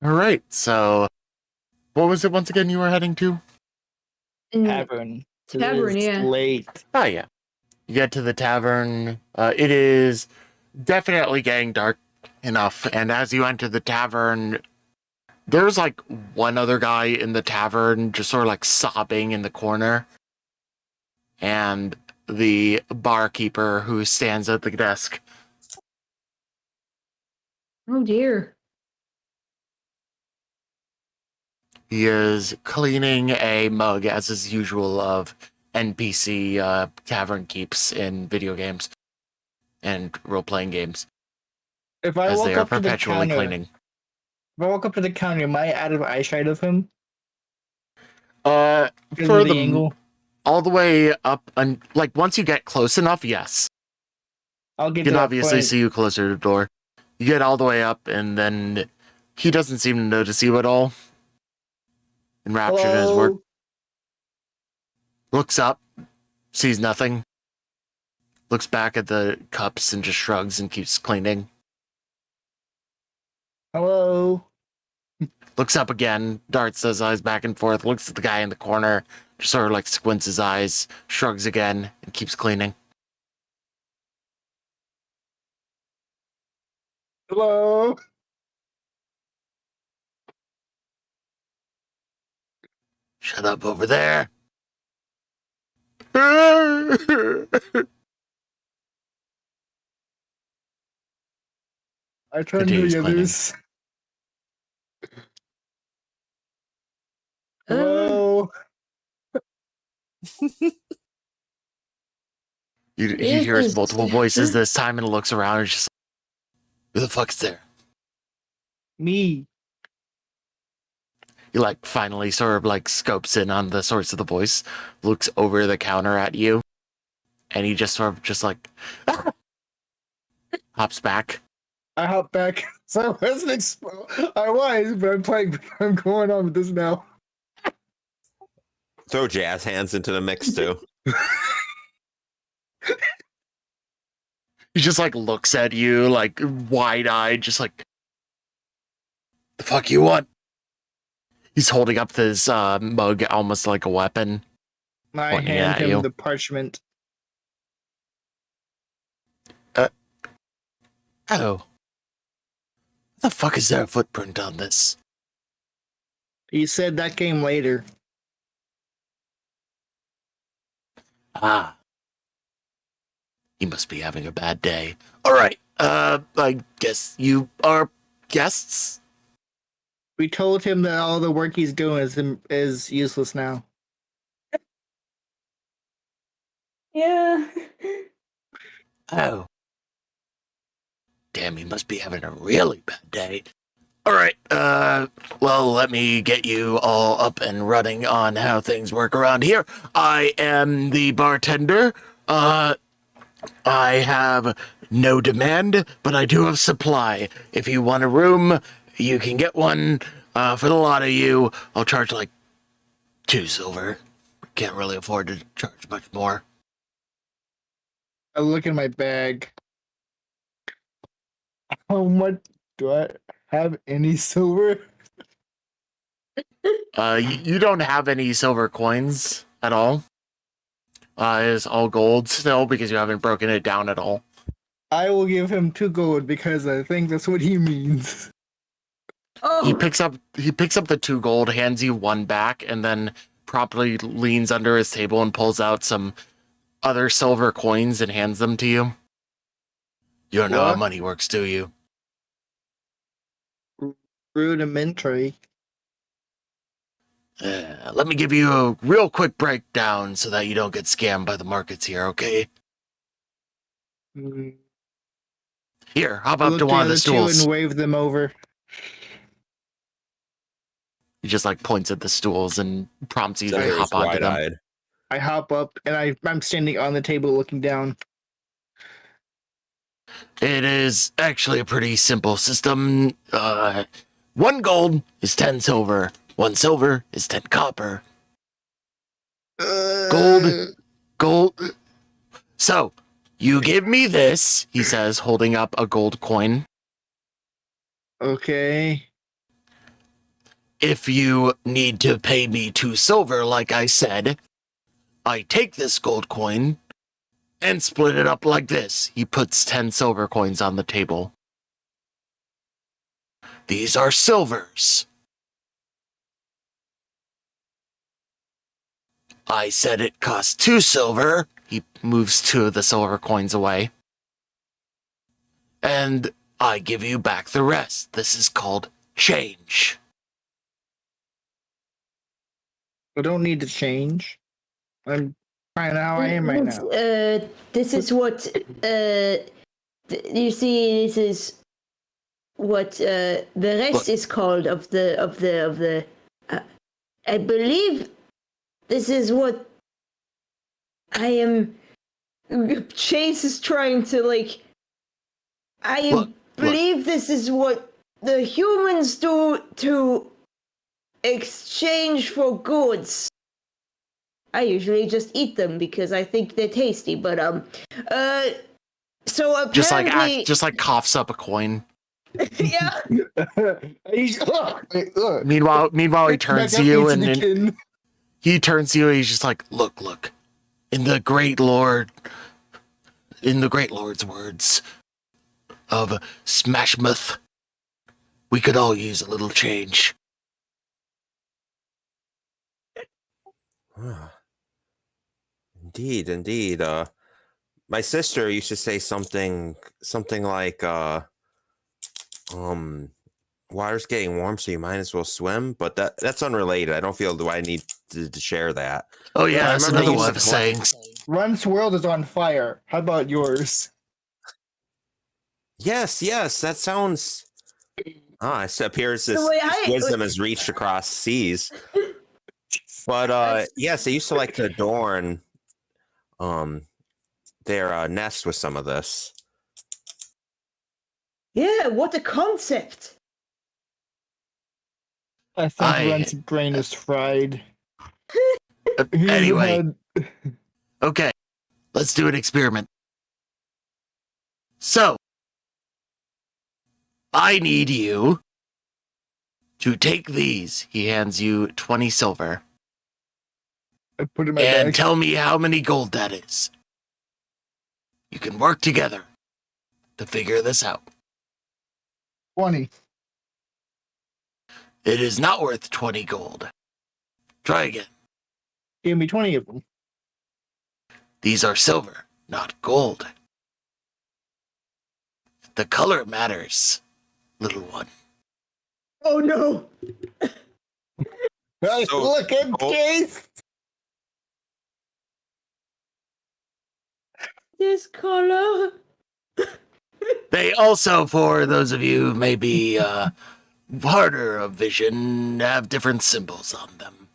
All right. So, what was it once again you were heading to? Tavern. Tavern, It is yeah. late. Oh yeah. You get to the tavern. It is definitely getting dark enough, and as you enter the tavern, there's like one other guy in the tavern just sort of like sobbing in the corner, and the barkeeper who stands at the desk. Oh dear. He is cleaning a mug, as is usual of NPC tavern keeps in video games and role-playing games, If I as walk they are up to the perpetually counter, cleaning. if I walk up to the counter, am I out of eyesight of him? For Because of the the angle? all the way up, and like once you get close enough, yes, I'll get you to can that obviously point. see you closer to the door. You get all the way up, and then he doesn't seem to notice you at all. Enraptured in his work, Hello? looks up, sees nothing, looks back at the cups and just shrugs and keeps cleaning. Hello? Looks up again, darts his eyes back and forth, looks at the guy in the corner, just sort of like squints his eyes, shrugs again, and keeps cleaning. Hello? Shut up over there. I I turn to Continues the cleaning. others. Hello? He Is hears this- multiple voices this time and looks around and is just who the fuck's there? Me. He like finally sort of like scopes in on the source of the voice, looks over the counter at you, and he just sort of just like hops back. I hop back. So I wasn't I was, but I'm going on with this now. Throw jazz hands into the mix too. He just like looks at you like wide-eyed, just like the fuck you want? He's holding up this mug almost like a weapon. I Pointing hand at him you. the parchment. Oh. What the fuck is there a footprint on this? He said that came later. Ah. He must be having a bad day. Alright, I guess you are guests? We told him that all the work he's doing is useless now. Yeah. Oh. Damn, he must be having a really bad day. Alright, well, let me get you all up and running on how things work around here. I am the bartender. I have no demand, but I do have supply. If you want a room, you can get one. For the lot of you, I'll charge like 2 silver. Can't really afford to charge much more. I look in my bag. How much do I have any silver? You don't have any silver coins at all. It's all gold still because you haven't broken it down at all. I will give him 2 gold because I think that's what he means. Oh, He picks up the 2 gold, hands you 1 back, and then promptly leans under his table and pulls out some other silver coins and hands them to you. You don't know how What? money works, do you? Rudimentary. Let me give you a real quick breakdown so that you don't get scammed by the markets here, okay? Mm. Here, hop I up look to at one of the the other 2 stools. and wave them over. He just like points at the stools and prompts you to Zephyr is hop onto them. wide-eyed. I hop up and I'm standing on the table looking down. It is actually a pretty simple system. 1 gold is 10 silver. 1 silver is 10 copper. Gold. So, you give me this, he says, holding up a gold coin. Okay. If you need to pay me 2 silver, like I said, I take this gold coin and split it up like this. He puts 10 silver coins on the table. These are silvers. I said it costs 2 silver. He moves 2 of the silver coins away. And I give you back the rest. This is called change. I don't need to change. I'm fine how I am right now. This is what you see. This is what the rest is called of the. I believe this is what I am. Chaise is trying to like. Believe this is what the humans do to exchange for goods. I usually just eat them because I think they're tasty, but so apparently Just like coughs up a coin. yeah. Meanwhile, he turns to you and he's just like, look. In the great lord's words of Smashmuth, we could all use a little change. Indeed. My sister used to say something like, water's getting warm, so you might as well swim. But that's unrelated. I don't feel do I need to share that. Oh yeah, I that's remember another they one used of to the collect- sayings. Run's world is on fire. How about yours? Yes, that sounds. It appears this wisdom has reached across seas. But yes, they used to like to adorn their nest with some of this. Yeah, what a concept. I think Run's brain is fried. Anyway, okay, let's do an experiment. So, I need you to take these. He hands you 20 silver. I put it in my And bag. tell me how many gold that is. You can work together to figure this out. 20. It is not worth 20 gold. Try again. Give me 20 of them. These are silver, not gold. The color matters, little one. Oh no. So- Look at Chaise. This color. They also, for those of you who may be harder of vision, have different symbols on them.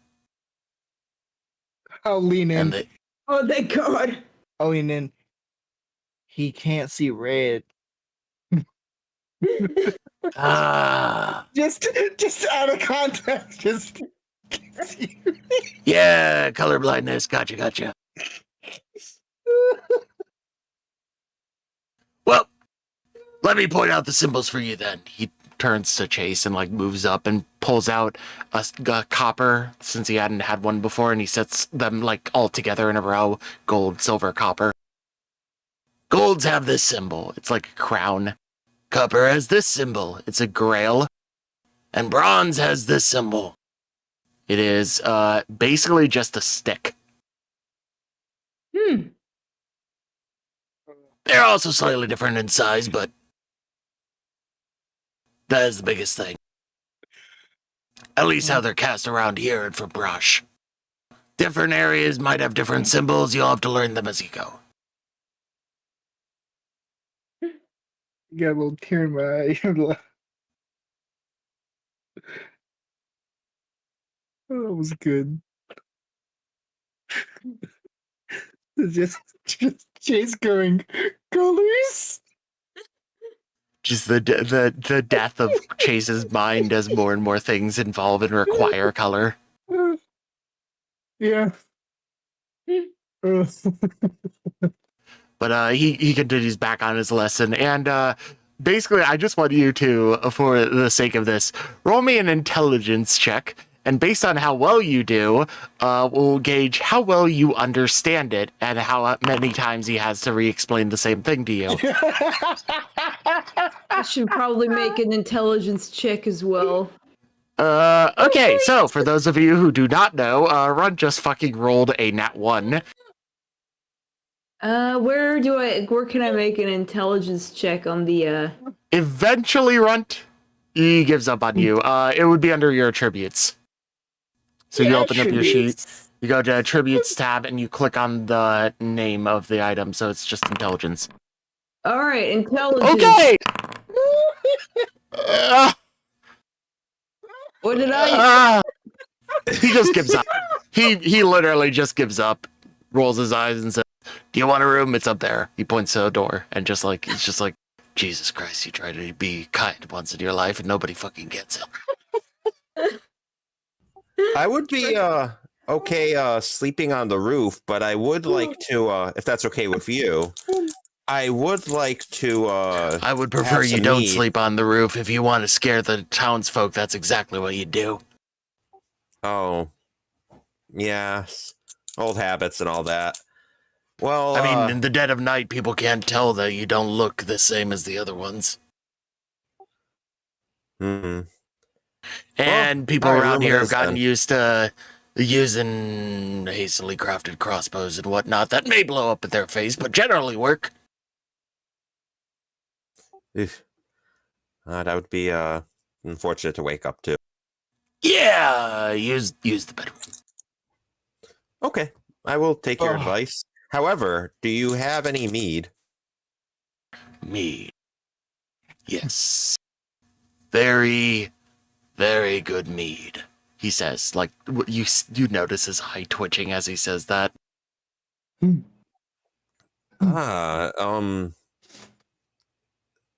I'll lean in. And they, Oh thank God. I'll lean in. He can't see red. Just out of context. Just can't see red. yeah, color blindness. Gotcha. Well, let me point out the symbols for you then. He turns to Chaise and like moves up and pulls out a copper, since he hadn't had one before, and he sets them like all together in a row: gold, silver, copper. Golds have this symbol. It's like a crown. Copper has this symbol. It's a grail. And bronze has this symbol. It is basically just a stick. They're also slightly different in size, but that is the biggest thing. At least how they're cast around here and for brush. Different areas might have different symbols. You'll have to learn them as you go. You got a little tear in my eye. Oh, that was good. just Chaise going, colors? Just the death of Chaise's mind as more and more things involve and require color. Yeah. But he continues back on his lesson, and basically, I just want you to, for the sake of this, roll me an intelligence check, and based on how well you do, we'll gauge how well you understand it and how many times he has to re-explain the same thing to you. I should probably make an intelligence check as well. Okay, so for those of you who do not know, Runt just fucking rolled a nat 1. Where can I make an intelligence check on the, Eventually, Runt, he gives up on you. It would be under your attributes. So you open up your sheet, you go to attributes tab, and you click on the name of the item, so it's just intelligence. Alright, intelligence. Okay! What did I... He just gives up. He literally just gives up, rolls his eyes and says, "Do you want a room? It's up there." He points to a door, and it's just like, Jesus Christ, you try to be kind once in your life, and nobody fucking gets it. I would be okay sleeping on the roof, but I would like to, if that's okay with you, I would like to. I would prefer have you some don't meat. sleep on the roof. If you want to scare the townsfolk, that's exactly what you do. Oh, yes, old habits and all that. Well, I mean, in the dead of night, people can't tell that you don't look the same as the other ones. hmm. And people all right, around room it here have is gotten then. used to using hastily crafted crossbows and whatnot that may blow up at their face, but generally work. Oof. That would be unfortunate to wake up to. Yeah, use the bedroom. Okay, I will take your Oh. advice. However, do you have any mead? Mead. Yes. Very, very good mead, he says. Like, you notice his eye twitching as he says that.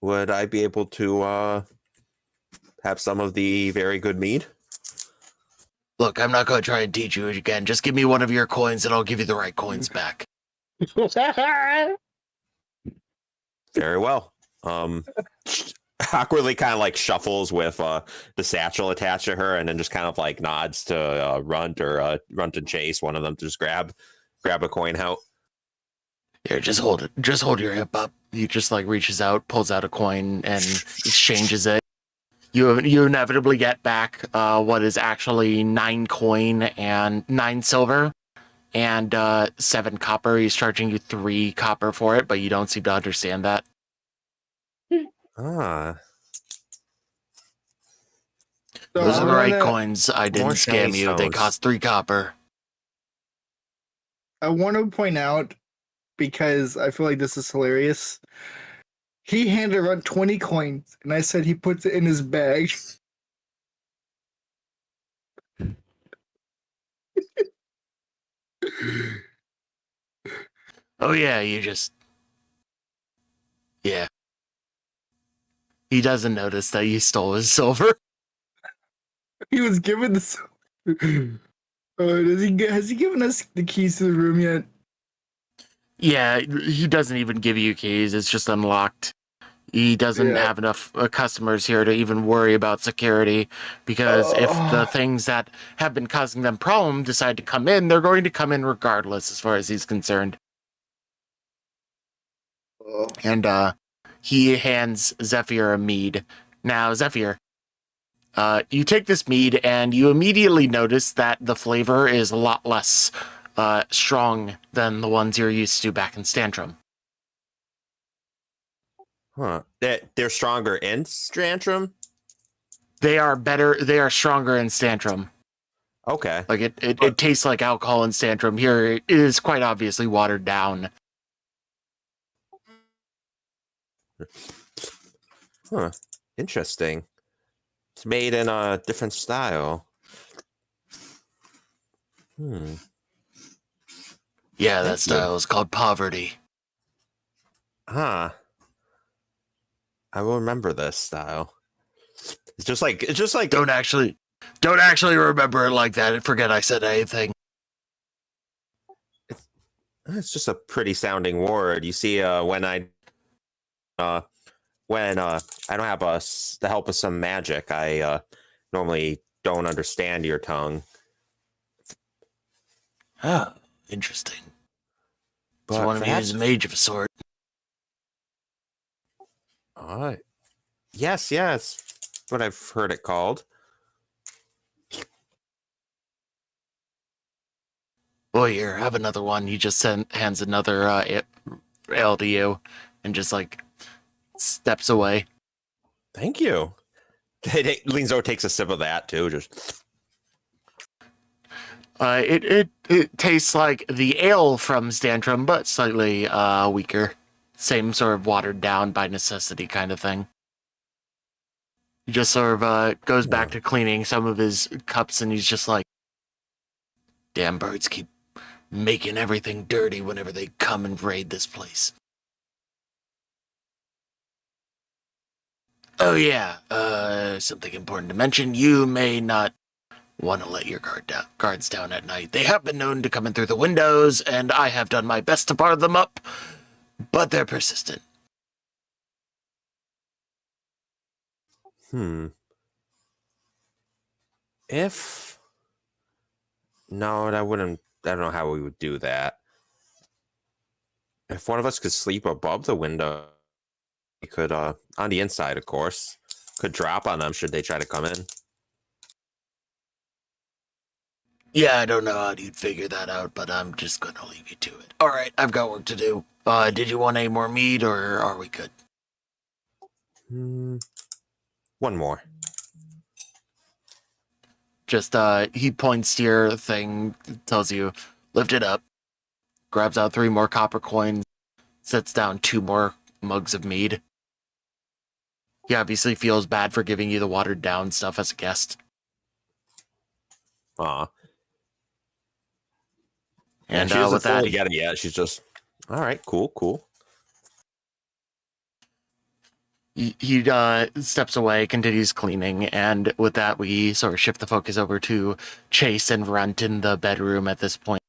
Would I be able to have some of the very good mead? Look, I'm not going to try and teach you again. Just give me one of your coins and I'll give you the right coins back. Very well. Awkwardly kind of like shuffles with the satchel attached to her and then just kind of like nods to Runt or Runt and Chaise, one of them, to just grab a coin out. Here, just hold it. Just hold your hip up. He just like reaches out, pulls out a coin, and exchanges it. You inevitably get back what is actually 9 coin and 9 silver and 7 copper. He's charging you 3 copper for it, but you don't seem to understand that. Ah, Those are the right I coins. I didn't More scam shiny you. They stones. cost 3 copper. want to point out, because I feel like this is hilarious. He handed Runt 20 coins, and I said he puts it in his bag. Oh yeah, you just... Yeah. He doesn't notice that you stole his silver. He was given the. Has he given us the keys to the room yet? Yeah, he doesn't even give you keys. It's just unlocked. He doesn't have enough customers here to even worry about security, because if the things that have been causing them problem decide to come in, they're going to come in regardless as far as he's concerned. And he hands Zephyr a mead. Now, Zephyr, you take this mead and you immediately notice that the flavor is a lot less strong than the ones you're used to back in Stantrum. huh. They're stronger in Stantrum? They are better. They are stronger in Stantrum. Okay. Like it tastes like alcohol in Stantrum. Here it is quite obviously watered down. Huh. Interesting. It's made in a different style. Yeah, that style is called poverty. Huh. I will remember this style. It's just like Don't actually remember it like that. Forget I said anything. it's just a pretty sounding word. You see, when I don't have the help of some magic, I normally don't understand your tongue. Oh, interesting. But So one of you is a mage of a sort. Yes, what I've heard it called. Boy, here, have another one. He just hands another ale to you and just like steps away. Thank you. Leans over, takes a sip of that too. Just it tastes like the ale from Stantrum, but slightly weaker. Same sort of watered down by necessity kind of thing. He just sort of goes back to cleaning some of his cups, and he's just like, damn birds keep making everything dirty whenever they come and raid this place. Oh yeah, something important to mention. You may not want to let your guards down at night. They have been known to come in through the windows, and I have done my best to bar them up, but they're persistent. If... No, I wouldn't... I don't know how we would do that. If one of us could sleep above the window, we could, on the inside, of course, could drop on them should they try to come in. Yeah, I don't know how you'd figure that out, but I'm just going to leave you to it. All right, I've got work to do. Did you want any more meat, or are we good? One more. Just, he points to your thing, tells you, lift it up, grabs out 3 more copper coins, sets down 2 more mugs of mead. He obviously feels bad for giving you the watered down stuff as a guest. Aw. And she doesn't with that, fully get it yet. She's just, all right, cool. He steps away, continues cleaning, and with that, we sort of shift the focus over to Chaise and Runt in the bedroom at this point.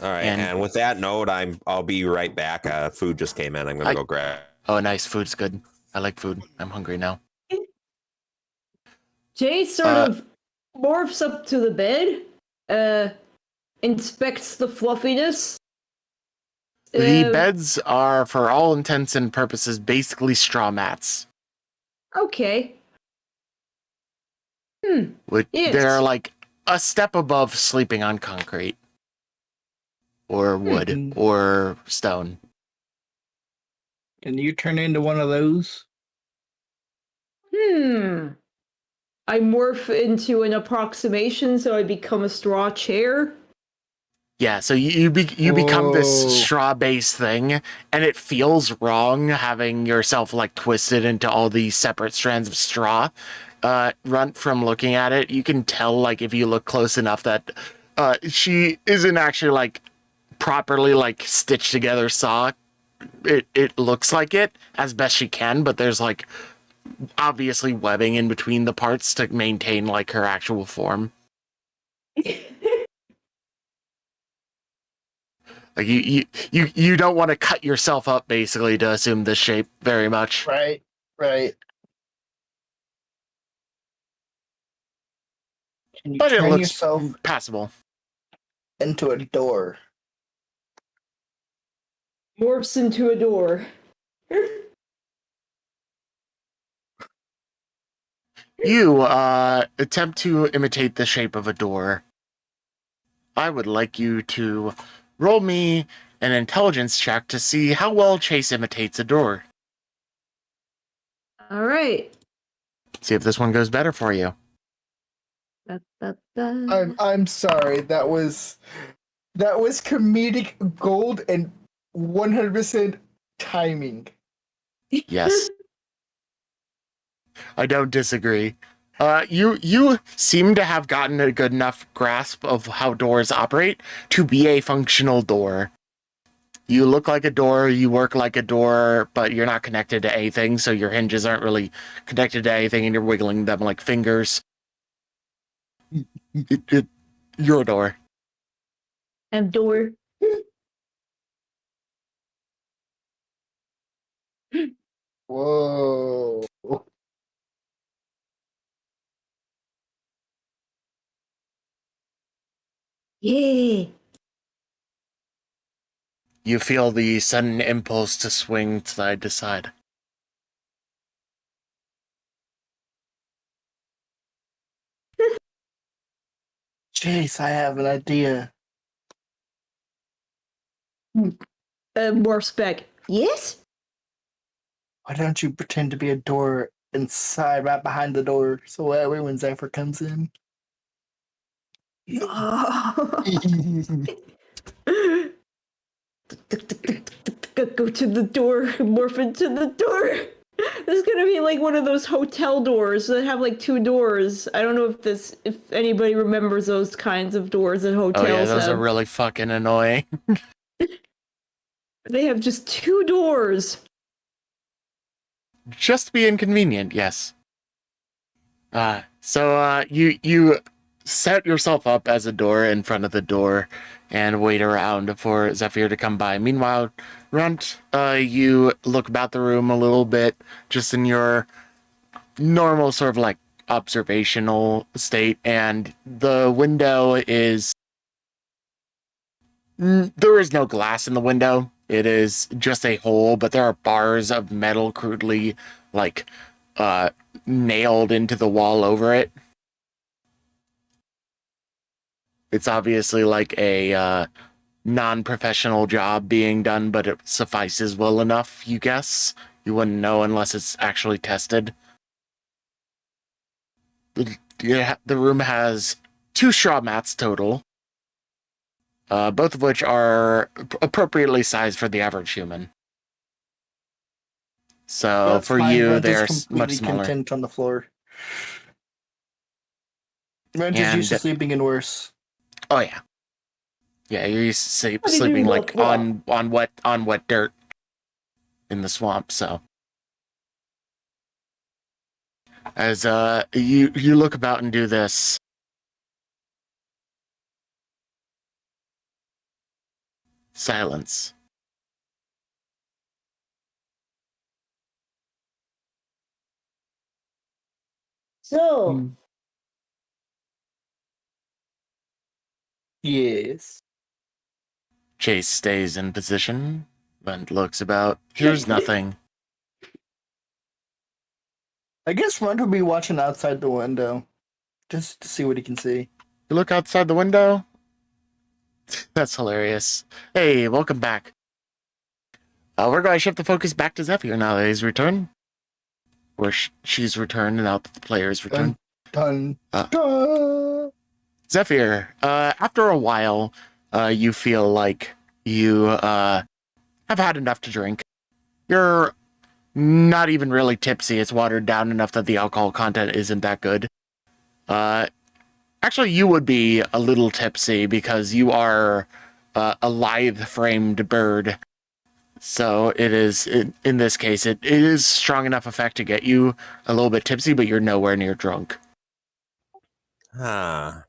All right, and with that note, I'll be right back. Food just came in. I'm gonna go grab. Oh, nice. Food's good. I like food. I'm hungry now. Jay sort of morphs up to the bed, inspects the fluffiness. The beds are, for all intents and purposes, basically straw mats. Okay. Which Yes. they're like a step above sleeping on concrete. Or wood. Or stone. Can you turn into one of those? I morph into an approximation, so I become a straw chair. Yeah, so you become this straw-based thing, and it feels wrong having yourself like twisted into all these separate strands of straw. Runt, from looking at it, you can tell, like, if you look close enough, that she isn't actually like properly like stitched together saw. It looks like it as best she can, but there's like obviously webbing in between the parts to maintain like her actual form. Like you don't want to cut yourself up basically to assume this shape very much. Right. Can you But it turn looks yourself passable. into a door? Morphs into a door. You attempt to imitate the shape of a door. I would like you to roll me an intelligence check to see how well Chaise imitates a door. All right. See if this one goes better for you. I'm sorry. That was comedic gold and 100% timing. Yes. I don't disagree. You seem to have gotten a good enough grasp of how doors operate to be a functional door. You look like a door, you work like a door, but you're not connected to anything, so your hinges aren't really connected to anything, and you're wiggling them like fingers. You're a door. And door. Whoa. Yeah. You feel the sudden impulse to swing side to side. Chaise, I have an idea. More spec. Yes? Why don't you pretend to be a door inside, right behind the door, so that way when Zephyr comes in. Go to the door, morph into the door. This is gonna be like one of those hotel doors that have like two doors. I don't know if anybody remembers those kinds of doors that hotels Oh yeah, those have. are really fucking annoying. They have just two doors. Just to be inconvenient, yes. So you set yourself up as a door in front of the door and wait around for Zephyr to come by. Meanwhile, Runt, you look about the room a little bit, just in your normal sort of like observational state, and the window is... there is no glass in the window. It is just a hole, but there are bars of metal crudely, like, nailed into the wall over it. It's obviously like a non-professional job being done, but it suffices well enough, you guess. You wouldn't know unless it's actually tested. The room has 2 straw mats total, both of which are appropriately sized for the average human. So That's for fine. you, Rent is they're completely much smaller. content on the floor. Rent is used to sleeping in worse. Oh yeah, yeah. You're used to What do you sleeping do like about on wet dirt in the swamp. So as you look about and do this, silence. So, Yes. Chaise stays in position and looks about. Here's nothing. I guess Runt will be watching outside the window, just to see what he can see. You look outside the window. That's hilarious. Hey, welcome back. We're going to shift the focus back to Zephyr now that he's returned. Or she's returned now that the player's returned. Dun, Uh, dun. Zephyr, after a while, you feel like you have had enough to drink. You're not even really tipsy. It's watered down enough that the alcohol content isn't that good. Actually, you would be a little tipsy because you are a lithe-framed bird. So it is, in this case, it is strong enough effect to get you a little bit tipsy, but you're nowhere near drunk. Ah.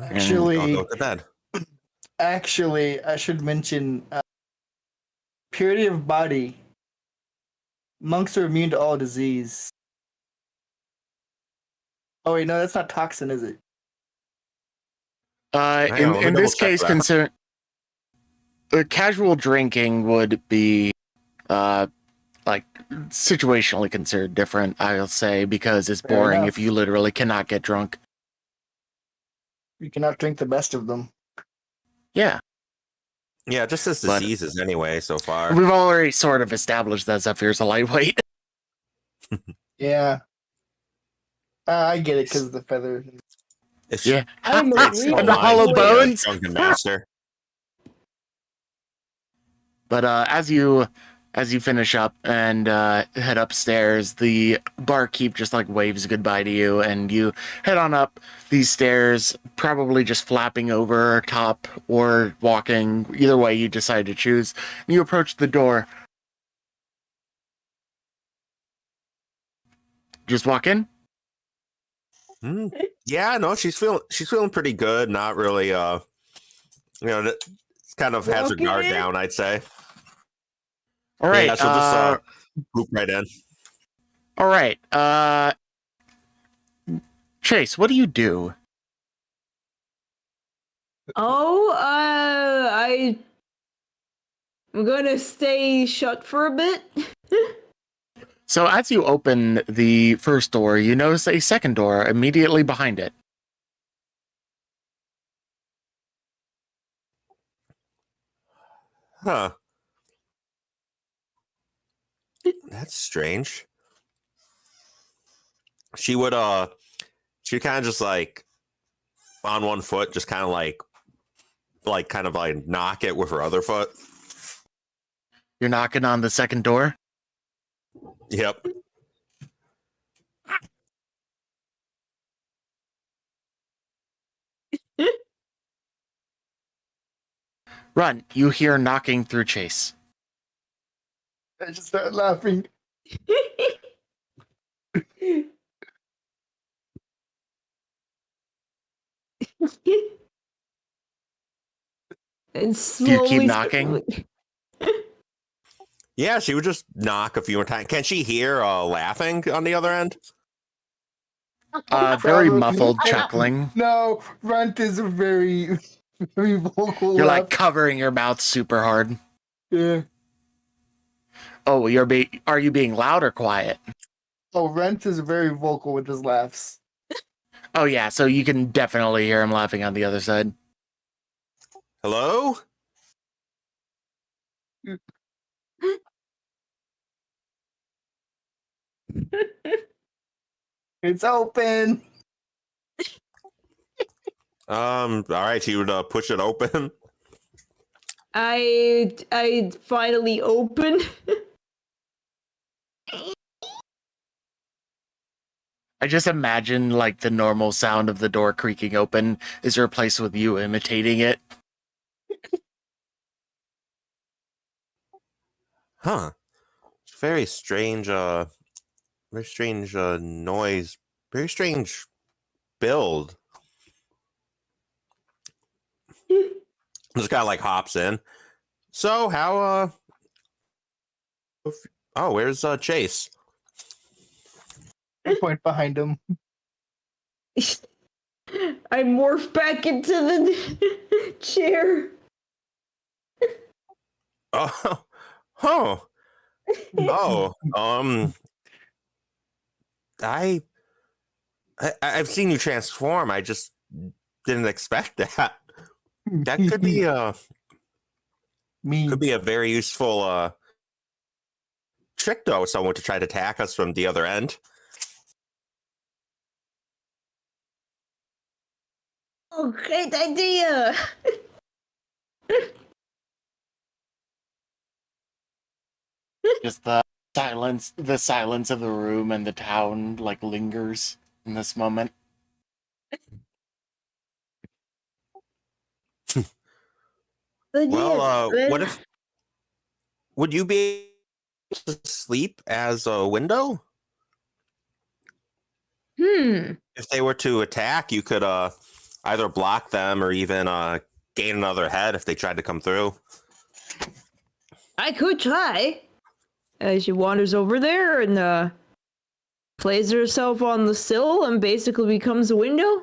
Actually- I'll go to bed. Actually, I should mention purity of body. Monks are immune to all disease. Oh wait, no, that's not toxin, is it? Hang on, let me In this double check case, that. concern casual drinking would be like situationally considered different, I'll say, because it's Fair boring enough. if you literally cannot get drunk. You cannot drink the best of them. Yeah, Yeah, just as But- diseases anyway so far. we've already sort of established that Zephyr's a lightweight. Yeah. I get it because of the feather. It's, Yeah, I'm a it's real and the alive hollow to be a bones. drunken master. But as you as you finish up and head upstairs, the barkeep just like waves goodbye to you, and you head on up these stairs, probably just flapping over top or walking. Either way you decide to choose. You approach the door. Just walk in? Yeah, no, she's feeling pretty good. Not really, it's kind of has her guard down, I'd say. All right. Yeah, she'll just loop right in. All right. Chaise, what do you do? I'm gonna stay shut for a bit. So as you open the first door, you notice a second door immediately behind it. Huh. That's strange. She would kind of just like on one foot, just kind of like knock it with her other foot. You're knocking on the second door? Yep. Run, you hear knocking through Chaise. I just start laughing. And Do you keep slowly knocking? Yeah, she would just knock a few more times. Can she hear laughing on the other end? Very Probably. muffled chuckling. No, Runt is a very, very vocal. You're laugh. like covering your mouth super hard. Yeah. Oh, are you being loud or quiet? Oh, Runt is very vocal with his laughs. Oh yeah, so you can definitely hear him laughing on the other side. Hello? It's open. All right, she would push it open. I finally open. I just imagine like the normal sound of the door creaking open is replaced with you imitating it. Huh. It's very strange noise. Very strange build. This guy like hops in. So how oh, where's Chaise? I point behind him. I morph back into the chair. Oh, oh, I've seen you transform. I just didn't expect that. That could be Me. could be a very useful trick though, someone to try to attack us from the other end. Oh, great idea! Just the silence of the room and the town like lingers in this moment. But Well, yes, what if would you be able to sleep as a window? If they were to attack, you could either block them or even gain another head if they tried to come through. I could try. She wanders over there and plays herself on the sill and basically becomes a window.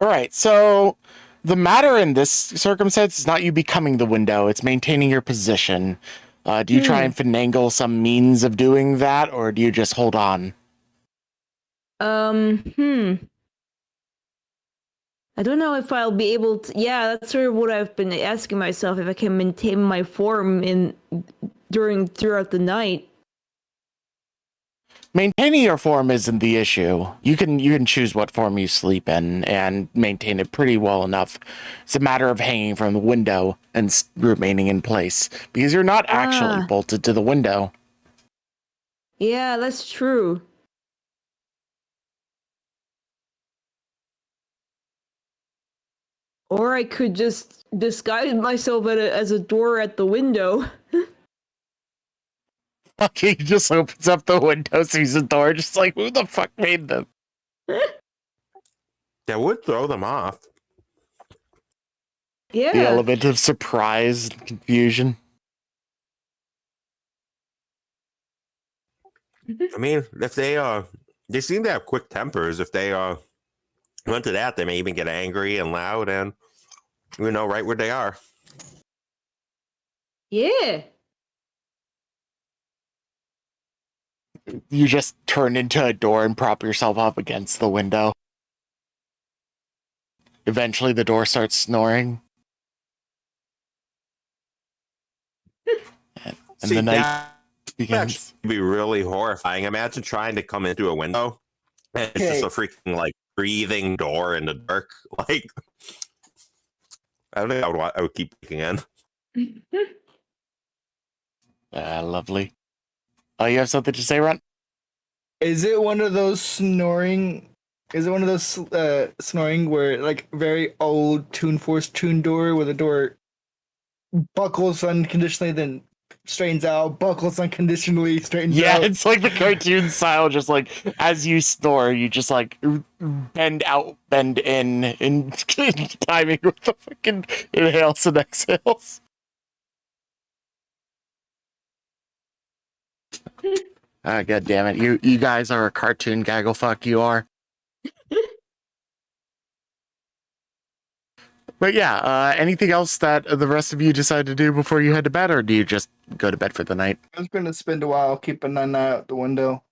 All right, so the matter in this circumstance is not you becoming the window, it's maintaining your position. Do you try and finagle some means of doing that, or do you just hold on? I don't know if I'll be able to. Yeah, that's sort of what I've been asking myself, if I can maintain my form throughout the night. Maintaining your form isn't the issue. You can choose what form you sleep in and maintain it pretty well enough. It's a matter of hanging from the window and remaining in place because you're not actually bolted to the window. Yeah, that's true. Or I could just disguise myself as a door at the window. He just opens up the window, sees the door, just like, who the fuck made them? That would throw them off. Yeah. The element of surprise and confusion. I mean, if they seem to have quick tempers. If they run to that, they may even get angry and loud, and we know right where they are. Yeah. You just turn into a door and prop yourself up against the window. Eventually, the door starts snoring. And See, the night that begins. would be really horrifying. Imagine trying to come into a window, and it's just a freaking, like, breathing door in the dark. Like, I don't think I would keep looking in. Lovely. Oh, you have something to say, Runt? Is it one of those snoring? Is it one of those snoring where, like, very old Toon Force Toon door where the door buckles unconditionally, then straightens out, buckles unconditionally, straightens out? Yeah, it's like the cartoon style, just like, as you snore, you just, like, bend out, bend in timing with the fucking inhales and exhales. Ah, god damn it. You guys are a cartoon gaggle fuck, you are. But yeah, anything else that the rest of you decide to do before you head to bed, or do you just go to bed for the night? I'm just gonna spend a while keeping an eye out the window.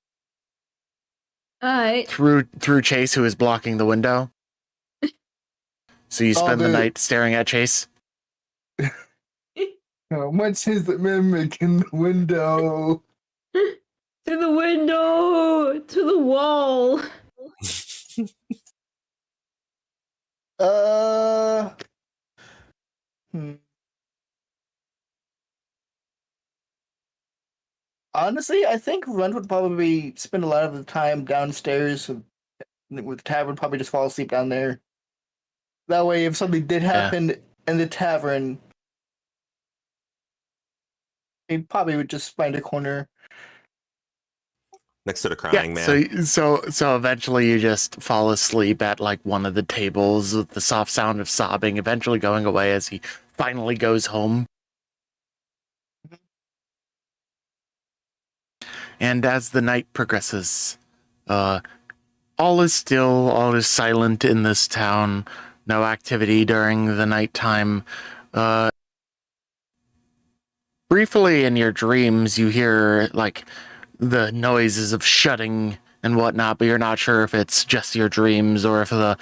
Alright. Through Chaise, who is blocking the window. So you spend the the- night staring at Chaise? How much is the mimic in the window? To the window! To the wall! Honestly, I think Runt would probably spend a lot of the time downstairs with the tavern, probably just fall asleep down there. That way, if something did happen in the tavern, he probably would just find a corner. Next to the crying man. So eventually you just fall asleep at like one of the tables with the soft sound of sobbing, eventually going away as he finally goes home. And as the night progresses, all is still, all is silent in this town. No activity during the nighttime. Briefly in your dreams, you hear like the noises of shutting and whatnot, but you're not sure if it's just your dreams or if the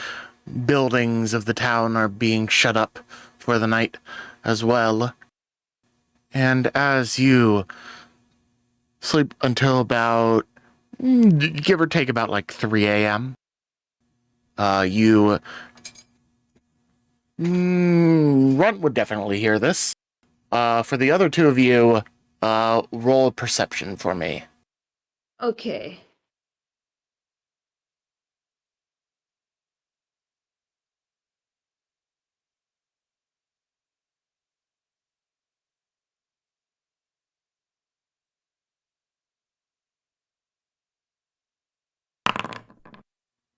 buildings of the town are being shut up for the night as well. And as you sleep until about, give or take about like 3 a.m., you... Runt would definitely hear this. For the other two of you, roll perception for me. Okay.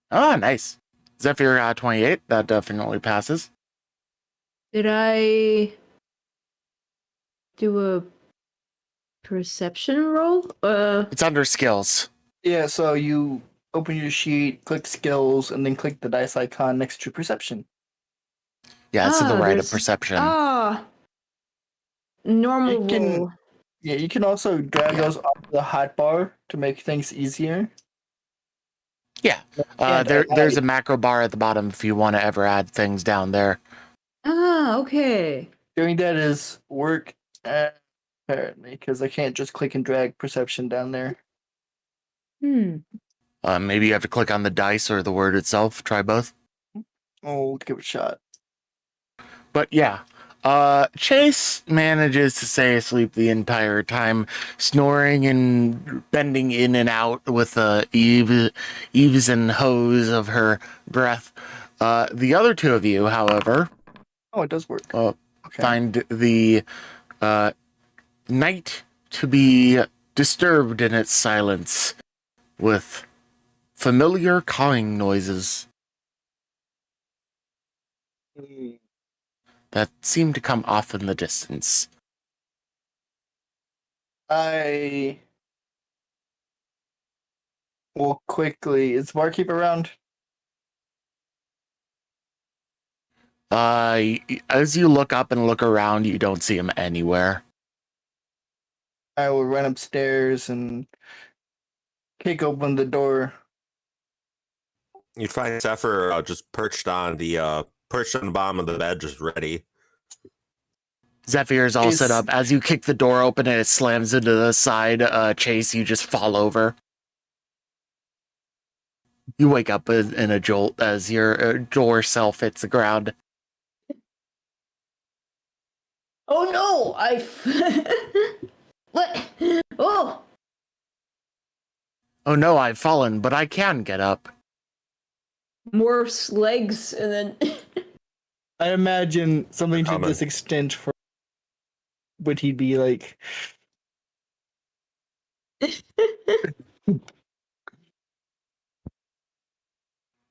Ah, nice. Zephyr 28, that definitely passes. Did I do a perception roll? It's under skills. Yeah, so you open your sheet, click skills, and then click the dice icon next to perception. Yeah, it's to the right of there's- perception. Normal You can- roll. Yeah, you can also drag those off the hotbar to make things easier. Yeah. And There's a macro bar at the bottom if you want to ever add things down there. Okay. doing that is work, apparently, because I can't just click and drag perception down there. Maybe you have to click on the dice or the word itself. Try both. Oh, give it a shot. But yeah, Chaise manages to stay asleep the entire time, snoring and bending in and out with the eaves and hose of her breath. The other two of you, however, Oh, it does work. okay. Okay. Find the night to be disturbed in its silence with familiar cawing noises that seem to come off in the distance. I will quickly. Is Barkeep around? As you look up and look around, you don't see him anywhere. I will run upstairs and kick open the door. You'd find Zephyr just perched on the bottom of the bed, just ready. Zephyr is all set up. As you kick the door open and it slams into the side, Chaise, you just fall over. You wake up in a jolt as your door self hits the ground. Oh no! What? Oh! Oh no, I've fallen, but I can get up. Morph's legs, and then... I imagine something to Common. this extent for would he be like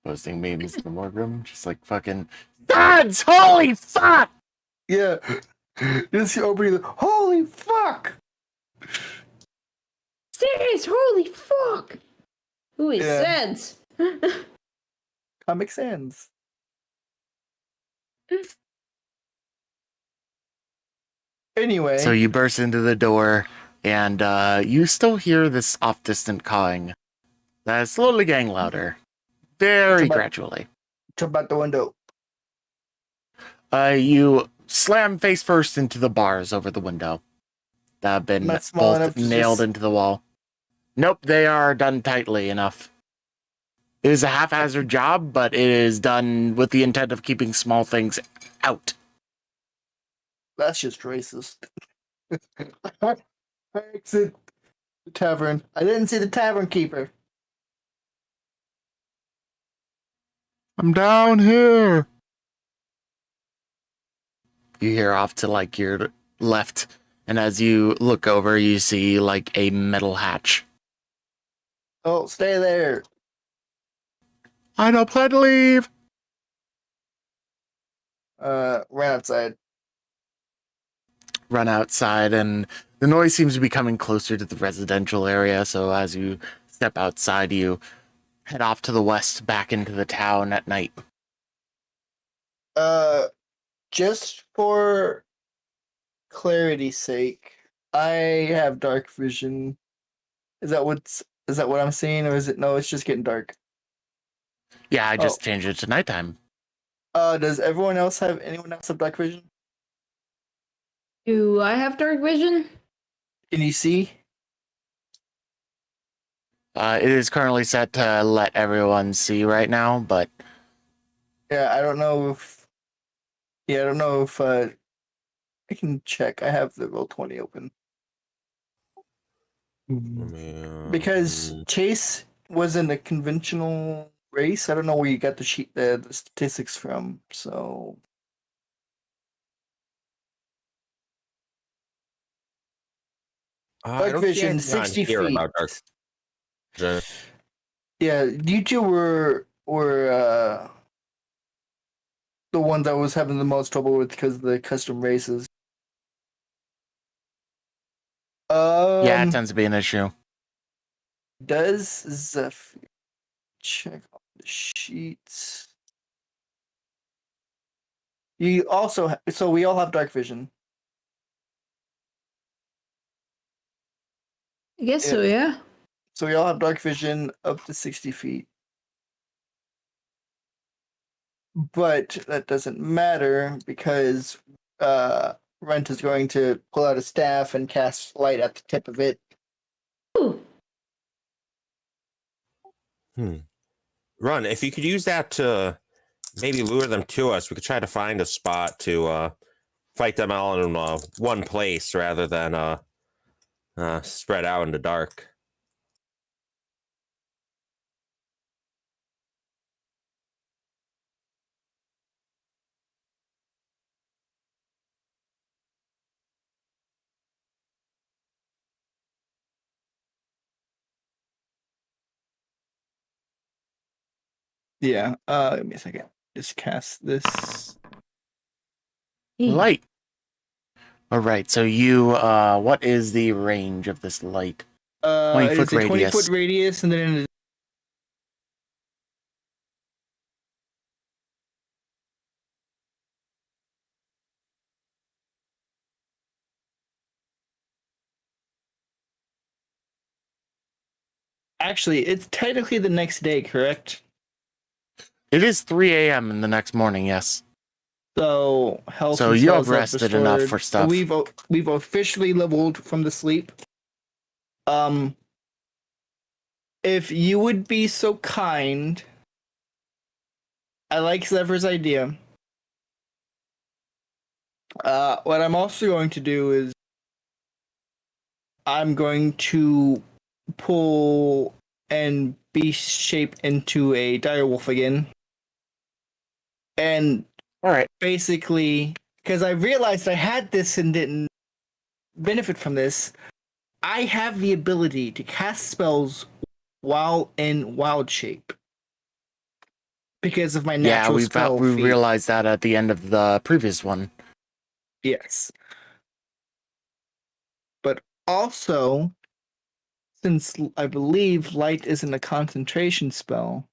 Posting memes in the Morgram, just like fucking Dads! Holy fuck! yeah. Just opening the holy fuck! Serious, holy fuck! Who is Yeah. Sans? Comic Sans. Anyway. So you burst into the door, and you still hear this off-distant cawing that is slowly getting louder. Very gradually. Jump out the window. You slam face first into the bars over the window that have been Not small enough both to nailed just- into the wall. Nope, they are done tightly enough. It is a haphazard job, but it is done with the intent of keeping small things out. That's just racist. I exit the tavern. I didn't see the tavern keeper. I'm down here. You hear off to like your left, and as you look over, you see like a metal hatch. Oh, stay there. I don't plan to leave. Ran outside. Run outside, and the noise seems to be coming closer to the residential area. So as you step outside, you head off to the west, back into the town at night. Just for clarity's sake, I have dark vision. Is that what I'm seeing, or is it no? It's just getting dark. Yeah, I just changed it to nighttime. Does anyone else have dark vision? Do I have dark vision? Can you see? It is currently set to let everyone see right now, but Yeah, I don't know if. Yeah, I don't know if. I can check. I have the Roll20 open because Chaise wasn't a conventional race. I don't know where you got the statistics from. So. I Dark don't see vision, anything on 60 here feet. about dark vision. Yeah, you two were the ones I was having the most trouble with because of the custom races. yeah, it tends to be an issue. Does Zephyr check on the sheets? You also so we all have dark vision. I guess so, yeah. So we all have dark vision up to 60 feet. But that doesn't matter because Runt is going to pull out a staff and cast light at the tip of it. Ooh. Run, if you could use that to maybe lure them to us, we could try to find a spot to fight them all in one place rather than spread out in the dark. Yeah. Give me a second. Just cast this. Light. All right. So you, what is the range of this light? 20-foot It's a radius. 20-foot radius, and then actually, it's technically the next day, correct? It is 3 a.m. in the next morning. Yes. So health. So and you spells have rested enough restored. for stuff. We've officially leveled from the sleep. If you would be so kind, I like Zephyr's idea. What I'm also going to do is I'm going to pull and beast shape into a direwolf again. And All right. basically, because I realized I had this and didn't benefit from this, I have the ability to cast spells while in wild shape. Because of my natural spell we feat. realized that at the end of the previous one. Yes. But also, since I believe light isn't a concentration spell.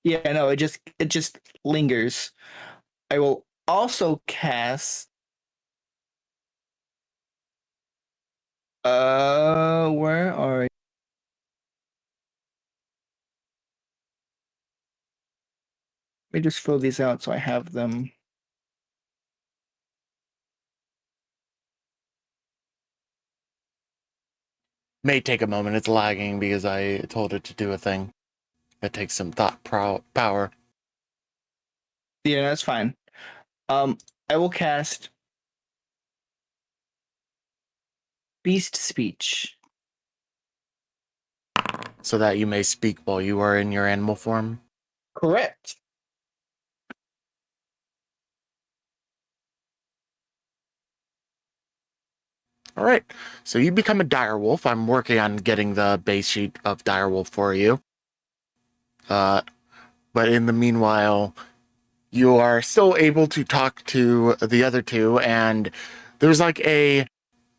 Yeah, no, it just lingers. I will also cast where are you? Let me just fill these out so I have them. May take a moment. It's lagging because I told it to do a thing. That takes some thought power. Yeah, that's fine. I will cast Beast Speech. So that you may speak while you are in your animal form. Correct. All right. So you become a direwolf. I'm working on getting the base sheet of direwolf for you. But in the meanwhile, you are still able to talk to the other two, and there's like a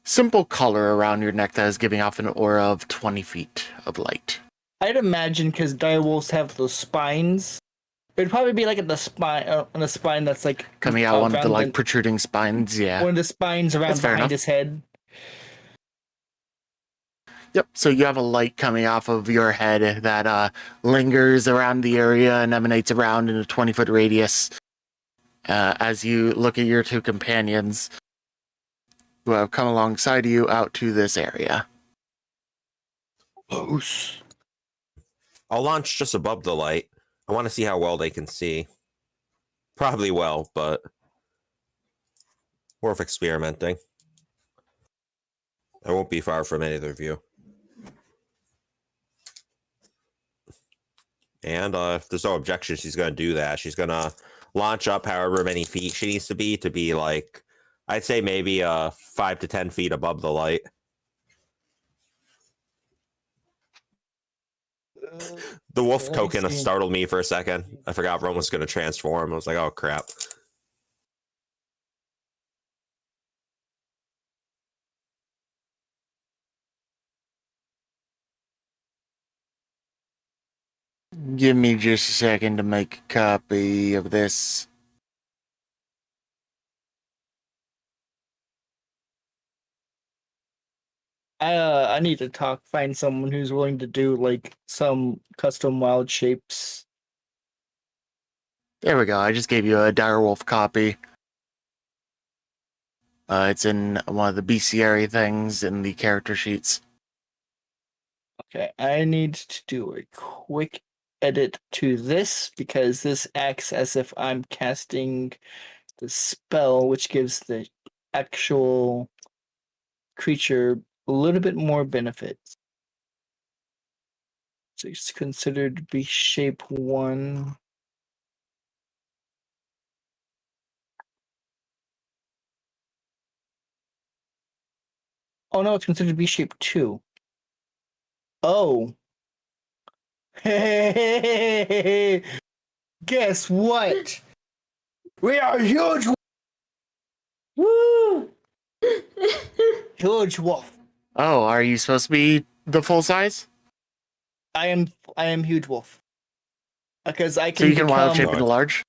simple color around your neck that is giving off an aura of 20 feet of light. I'd imagine because direwolves have those spines. It'd probably be like at the spine, on the spine that's like Coming out one of the around like protruding spines, yeah. one of the spines around That's fair behind enough. his head. Yep, so you have a light coming off of your head that lingers around the area and emanates around in a 20-foot radius. As you look at your two companions who have come alongside you out to this area. Close. I'll launch just above the light. I want to see how well they can see. Probably well, but worth experimenting. I won't be far from either of you. And if there's no objection, she's going to do that. She's going to launch up however many feet she needs to be like, I'd say maybe 5 to 10 feet above the light. The wolf token startled me for a second. I forgot Rome was going to transform. I was like, oh, crap. Give me just a second to make a copy of this. I need to find someone who's willing to do like some custom wild shapes. There we go. I just gave you a direwolf copy. It's in one of the bestiary things in the character sheets. Okay, I need to do a quick edit to this because this acts as if I'm casting the spell, which gives the actual creature a little bit more benefits. So it's considered to be shape 1. Oh no, it's considered to be shape 2. Oh. Hey, guess what? We are huge, Woo! huge wolf. Oh, are you supposed to be the full size? I am huge wolf because I So can you can wild become. shape into large?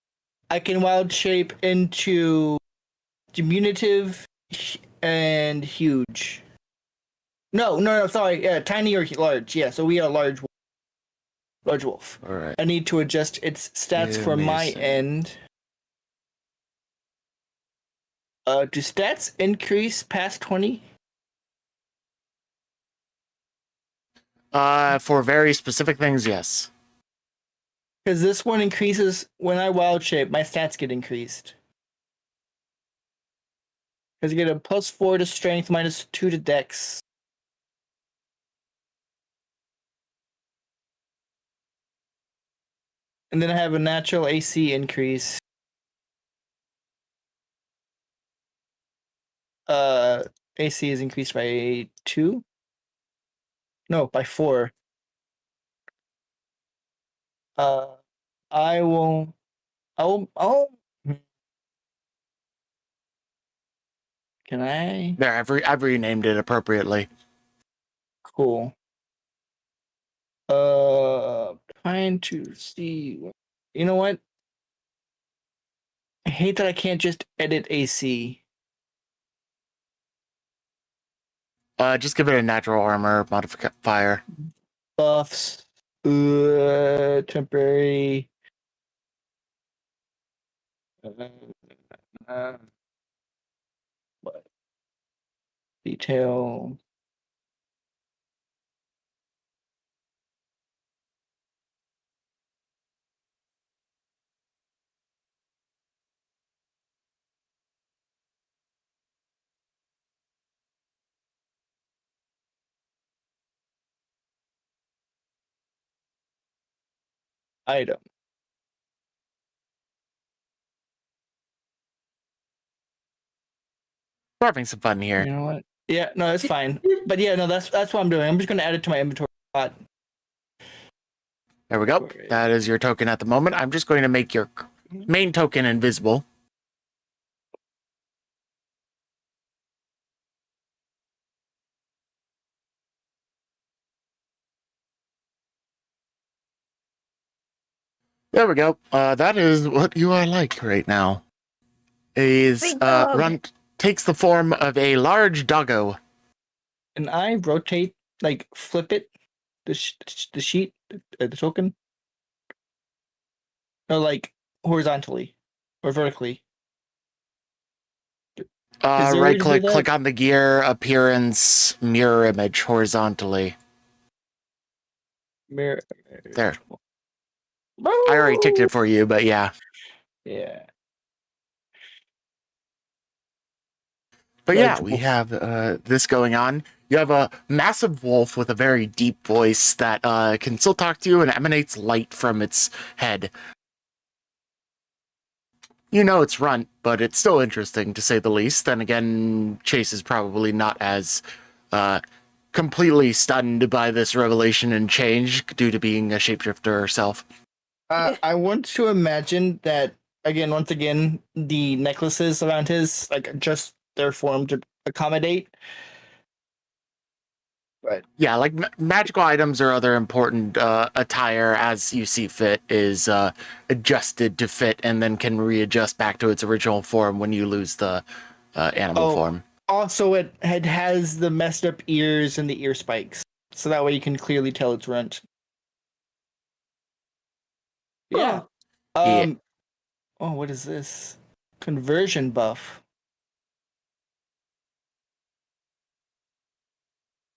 I can wild shape into diminutive and huge. No, sorry. Yeah, tiny or large. Yeah, so we are large wolf. All right. I need to adjust its stats Give for me a my second. end. Do stats increase past 20? For very specific things, yes. Because this one increases when I wild shape, my stats get increased. Because you get a +4 to strength, -2 to dex. And then I have a natural AC increase. AC is increased by 2? No, by 4. Uh, I'll. Can I? There, I've renamed it appropriately. Cool. Trying to see. You know what? I hate that I can't just edit AC. Just give it a natural armor modifier. Buffs. Temporary. What? Detail. Item. We're having some fun here. You know what? Yeah, no, that's fine. But yeah, no, that's what I'm doing. I'm just gonna add it to my inventory spot. There we go. That is your token at the moment. I'm just going to make your main token invisible. There we go. That is what you are like right now. Is Big dog. Runt takes the form of a large doggo. And I rotate, like flip it, the sheet, the token, or like horizontally or vertically. Is there a way Right to do click, that? click on the gear, appearance, mirror image horizontally. Mirror. There. I already ticked it for you, but yeah. Yeah. But Large yeah, we wolf. have this going on. You have a massive wolf with a very deep voice that can still talk to you and emanates light from its head. You know it's Runt, but it's still interesting to say the least. Then again, Chaise is probably not as completely stunned by this revelation and change due to being a shapeshifter herself. I want to imagine that once again, the necklaces around his adjust their form to accommodate. But Yeah, like magical items or other important attire as you see fit is adjusted to fit and then can readjust back to its original form when you lose the animal form. Also, it has the messed up ears and the ear spikes, so that way you can clearly tell it's Runt. Yeah. Yeah. Oh, what is this? Conversion buff.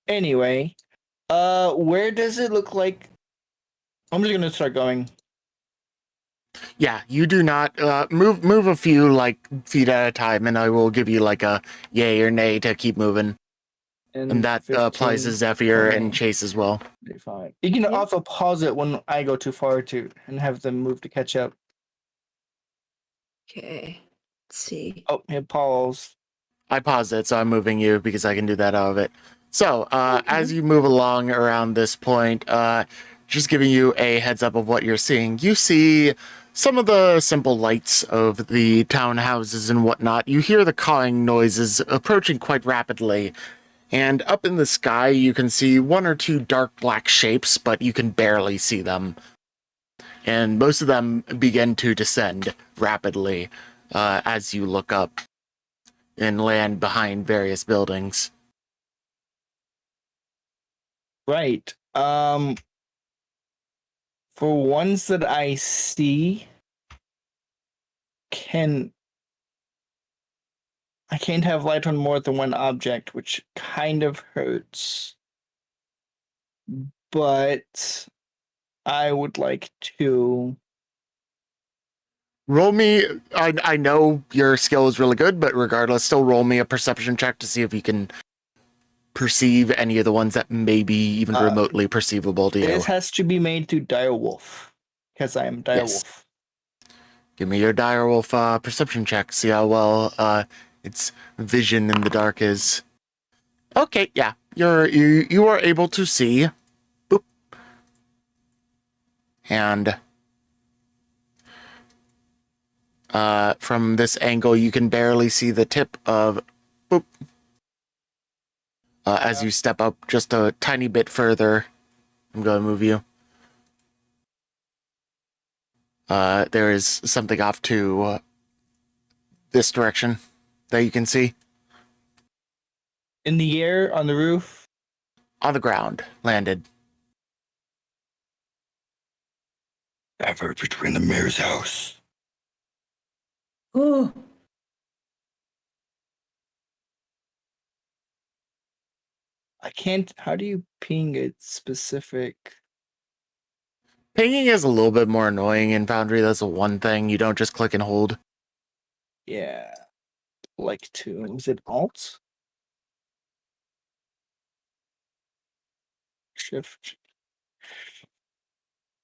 Anyway, Where does it look like? I'm just gonna start going. Yeah, you do not move a few feet at a time, and I will give you a yay or nay to keep moving. And that 15, applies to Zephyr 20, and Chaise as well. 35. You can also pause it when I go too far too, and have them move to catch up. Okay. Let's see. Oh, it paused. I paused it, so I'm moving you because I can do that out of it. So, as you move along around this point, just giving you a heads up of what you're seeing. You see some of the simple lights of the townhouses and whatnot. You hear the cawing noises approaching quite rapidly. And up in the sky, you can see one or two dark black shapes, but you can barely see them. And most of them begin to descend rapidly as you look up and land behind various buildings. Right. For ones that I see, I can't have light on more than one object, which kind of hurts. But I would like to. Roll me, I know your skill is really good, but regardless, still roll me a perception check to see if you can perceive any of the ones that may be even remotely perceivable to you. This has to be made through Direwolf, because I am Direwolf. Yes. Give me your Direwolf perception check, see how well its vision in the dark is. Okay, yeah, you are able to see. Boop. And from this angle, you can barely see the tip of boop. As you step up just a tiny bit further, I'm going to move you. There is something off to this direction that you can see. In the air, on the roof? On the ground, landed. I've heard between the mayor's house. Oh. I can't. How do you ping it specific? Pinging is a little bit more annoying in Foundry. That's the one thing. You don't just click and hold. Yeah. Like to. Is it Alt? Shift.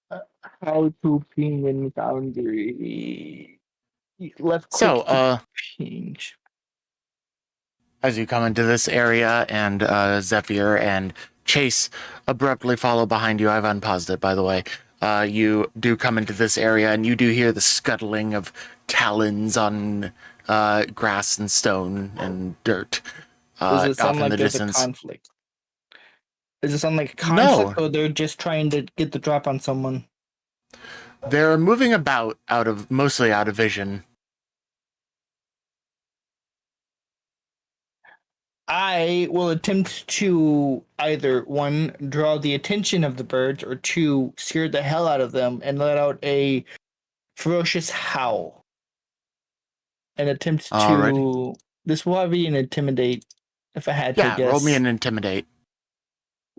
How to ping in Foundry? Left click So, to ping. as you come into this area and Zephyr and Chaise abruptly follow behind you, I've unpaused it, by the way. You do come into this area and you do hear the scuttling of talons on grass and stone and dirt. Does it sound off in like the there's distance. a conflict? Does it sound like a conflict, or they're just trying to get the drop on someone? They're moving about mostly out of vision. I will attempt to either, one, draw the attention of the birds, or two, scare the hell out of them and let out a ferocious howl. An attempt to... Alrighty. This will be an intimidate, if I had to guess. Yeah, roll me an intimidate.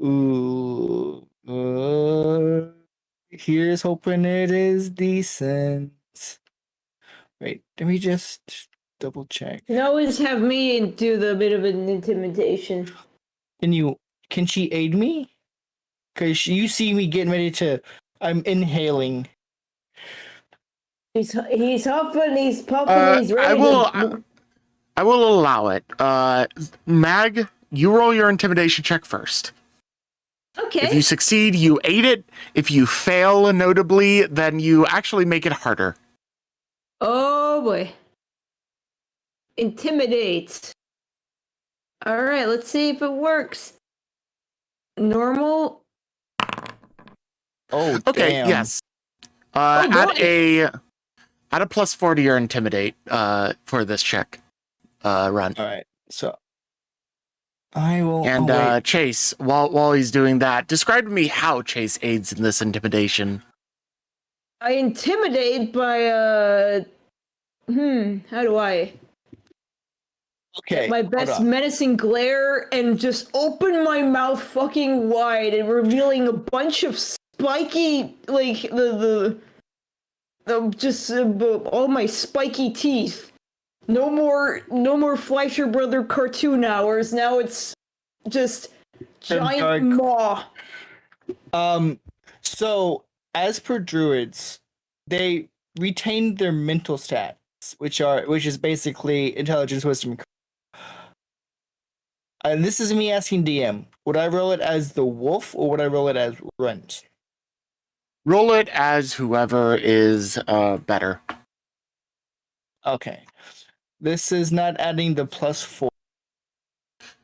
Ooh. Here's hoping it is decent. Wait, let me just double check. You always have me do the bit of an intimidation. Can she aid me? Because you see me getting ready to... I'm inhaling. He's huffing, he's puffing, he's ready I will allow it. Mag, you roll your intimidation check first. Okay. If you succeed, you aid it. If you fail, notably, then you actually make it harder. Oh boy. Intimidate. Alright, let's see if it works. Normal. Oh, Okay, damn. yes. Add a plus 4 to your intimidate for this check run. All right, so I will. And Chaise, while he's doing that, describe to me how Chaise aids in this intimidation. I intimidate by how do I? Okay. my hold best on. menacing glare and just open my mouth fucking wide and revealing a bunch of spiky, like the just all my spiky teeth. No more Fleischer Brother cartoon hours. Now it's just giant dark. maw. So as per druids, they retain their mental stats, which is basically intelligence, wisdom. And this is me asking DM: would I roll it as the wolf or would I roll it as Runt? Roll it as whoever is better. Okay. This is not adding the +4.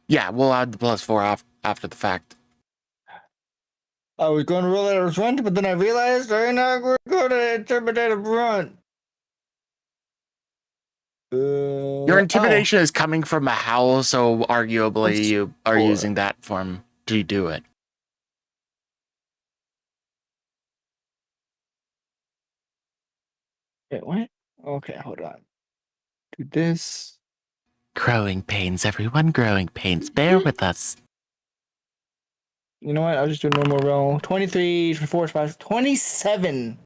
Yeah, we'll add the +4 after the fact. I was going to roll it as Runt, but then I realized I'm not going to go to interpretive Runt. Your intimidation is coming from a howl, so arguably you are using that form to do it. Wait, what? Okay, hold on. Do this. Growing pains, everyone. Growing pains. Bear with us. You know what? I'll just do a normal roll. 23, 4, 5, 27.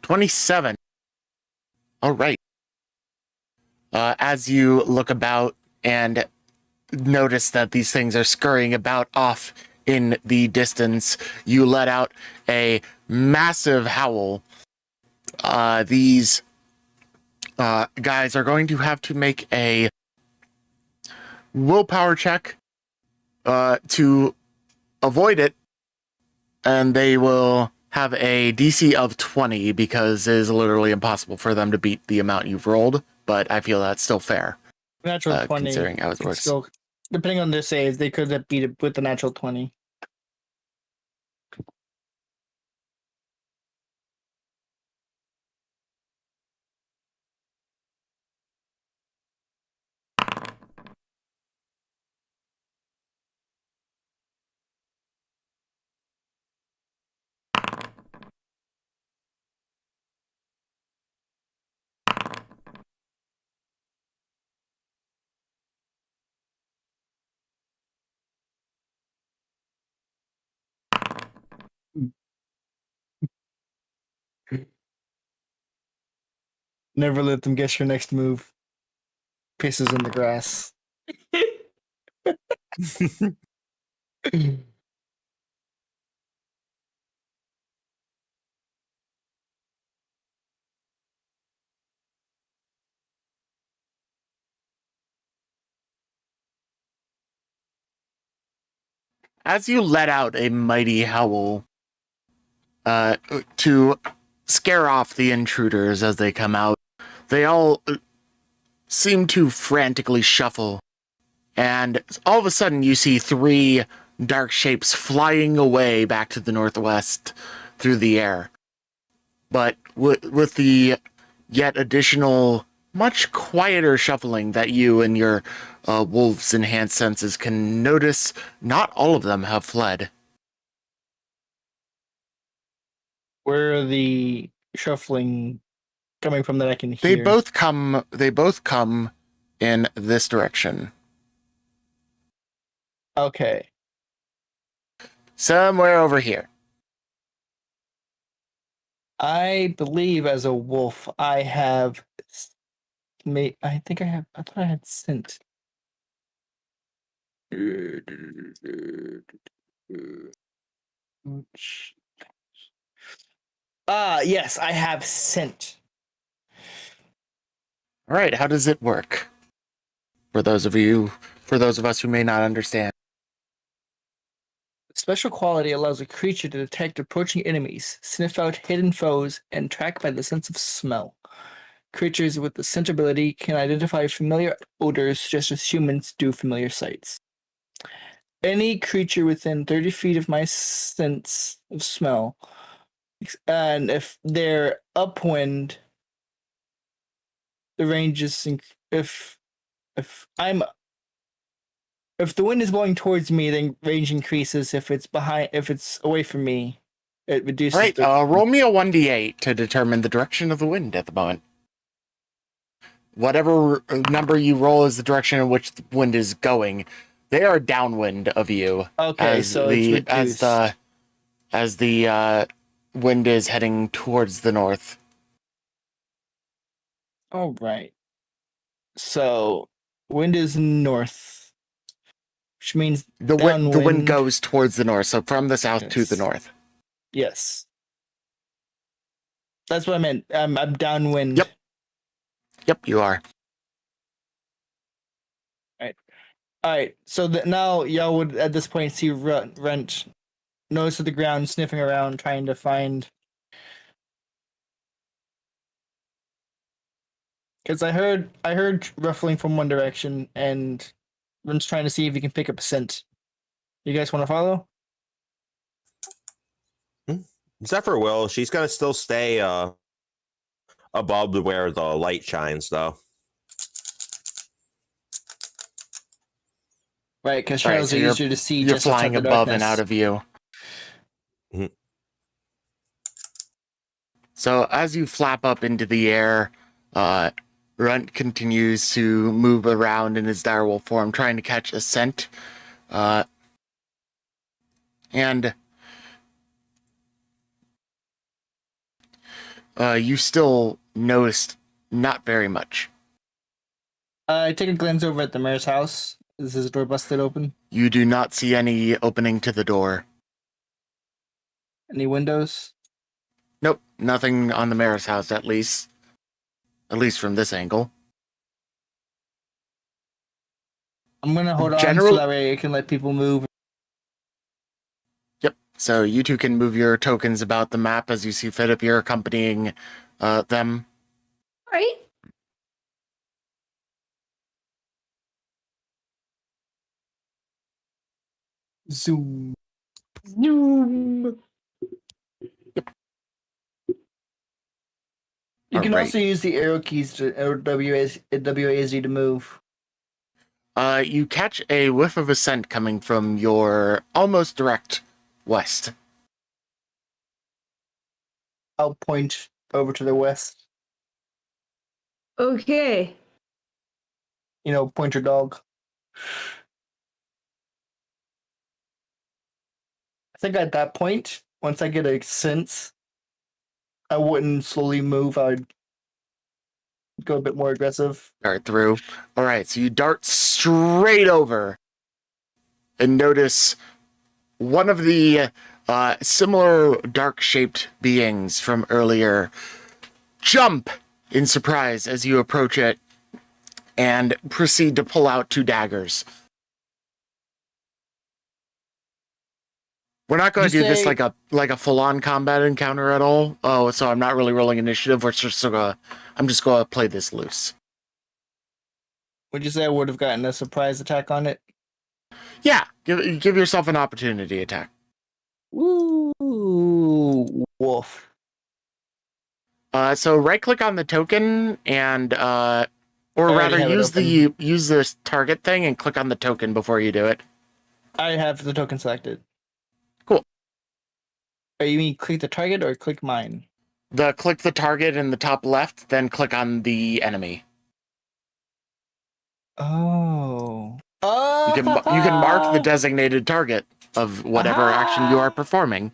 27. All right. As you look about and notice that these things are scurrying about off in the distance, you let out a massive howl. These guys are going to have to make a willpower check to avoid it, and they will have a DC of 20 because it is literally impossible for them to beat the amount you've rolled, but I feel that's still fair. Natural 20. Considering how it works. Still, depending on their saves, they could have beat it with the natural 20. Never let them guess your next move. Pisses in the grass. As you let out a mighty howl to scare off the intruders as they come out, they all seem to frantically shuffle. And all of a sudden, you see 3 dark shapes flying away back to the northwest through the air. But with the yet additional, much quieter shuffling that you and your wolves' enhanced senses can notice, not all of them have fled. Where are the shuffling coming from that I can They hear? both come in this direction. Okay. Somewhere over here. I believe as a wolf, I have. I thought I had scent. Yes, I have scent. All right, how does it work? For those of us who may not understand. Special quality allows a creature to detect approaching enemies, sniff out hidden foes, and track by the sense of smell. Creatures with the scent ability can identify familiar odors just as humans do familiar sights. Any creature within 30 feet of my sense of smell, and if they're upwind, the range is if the wind is blowing towards me, then range increases. If it's away from me, it reduces. All right, roll me a 1d8 to determine the direction of the wind at the moment. whatever number you roll is the direction in which the wind is going. They are downwind of you. Okay, as so the it's reduced. as the wind is heading towards the north. All right. So wind is north, which means The wind downwind. goes towards the north, so from the south to the Yes. north. Yes. That's what I meant. I'm downwind. Yep. Yep, you are. All right. So now y'all would at this point see Runt nose to the ground, sniffing around, trying to find. Because I heard ruffling from one direction, and Runt's trying to see if he can pick up a scent. You guys want to follow? Zephyr will. She's gonna still stay above where the light shines, though. Right, because Right, trails so are you're- easier to see. You're just outside flying the above darkness. and out of view. Mhm. So as you flap up into the air, Runt continues to move around in his direwolf form, trying to catch a scent. And you still noticed not very much. I take a glance over at the mayor's house. Is his door busted open? You do not see any opening to the door. Any windows? Nope, nothing on the mayor's house, at least from this angle. I'm gonna hold on General- so that way I can let people move. Yep, so you two can move your tokens about the map as you see fit if you're accompanying them. Right? Zoom. Zoom. You can Alright. also use the arrow keys to or WASD to move. You catch a whiff of a scent coming from your almost direct west. I'll point over to the west. Okay. You know, point your dog. I think at that point, once I get a sense, I wouldn't slowly move. I would go a bit more aggressive. Dart through. All right, so you dart straight over and notice one of the similar dark-shaped beings from earlier jump in surprise as you approach it and proceed to pull out 2 daggers. We're not going to You do this say- like a full-on combat encounter at all. Oh, so I'm not really rolling initiative. I'm just going to play this loose. Would you say I would have gotten a surprise attack on it? Yeah, give yourself an opportunity attack. Ooh, wolf. So right-click on the token and, or already rather, have it use the target thing and click on the token before you do it. I have the token selected. Cool. Oh, you mean click the target or click mine? Click the target in the top left, then click on the enemy. Oh. You can mark the designated target of whatever action you are performing.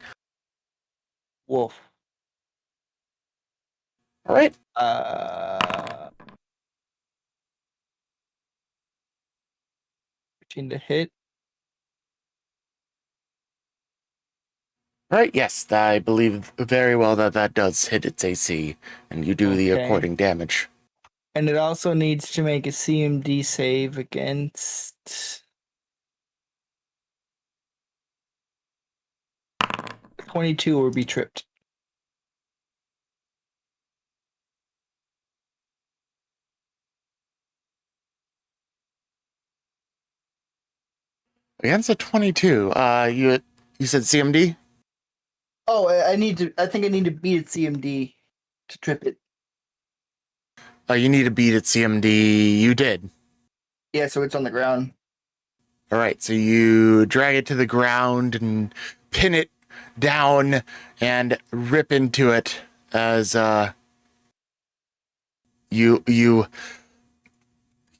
wolf. All right. 13 to hit. All right. Yes, I believe very well that does hit its AC, and you do the Okay. according damage. And it also needs to make a CMD save against 22 or be tripped. Against a 22, you said CMD? Oh, I think I need to beat its CMD to trip it. You need to beat its CMD. You did. Yeah, so it's on the ground. All right, so you drag it to the ground and pin it down and rip into it as you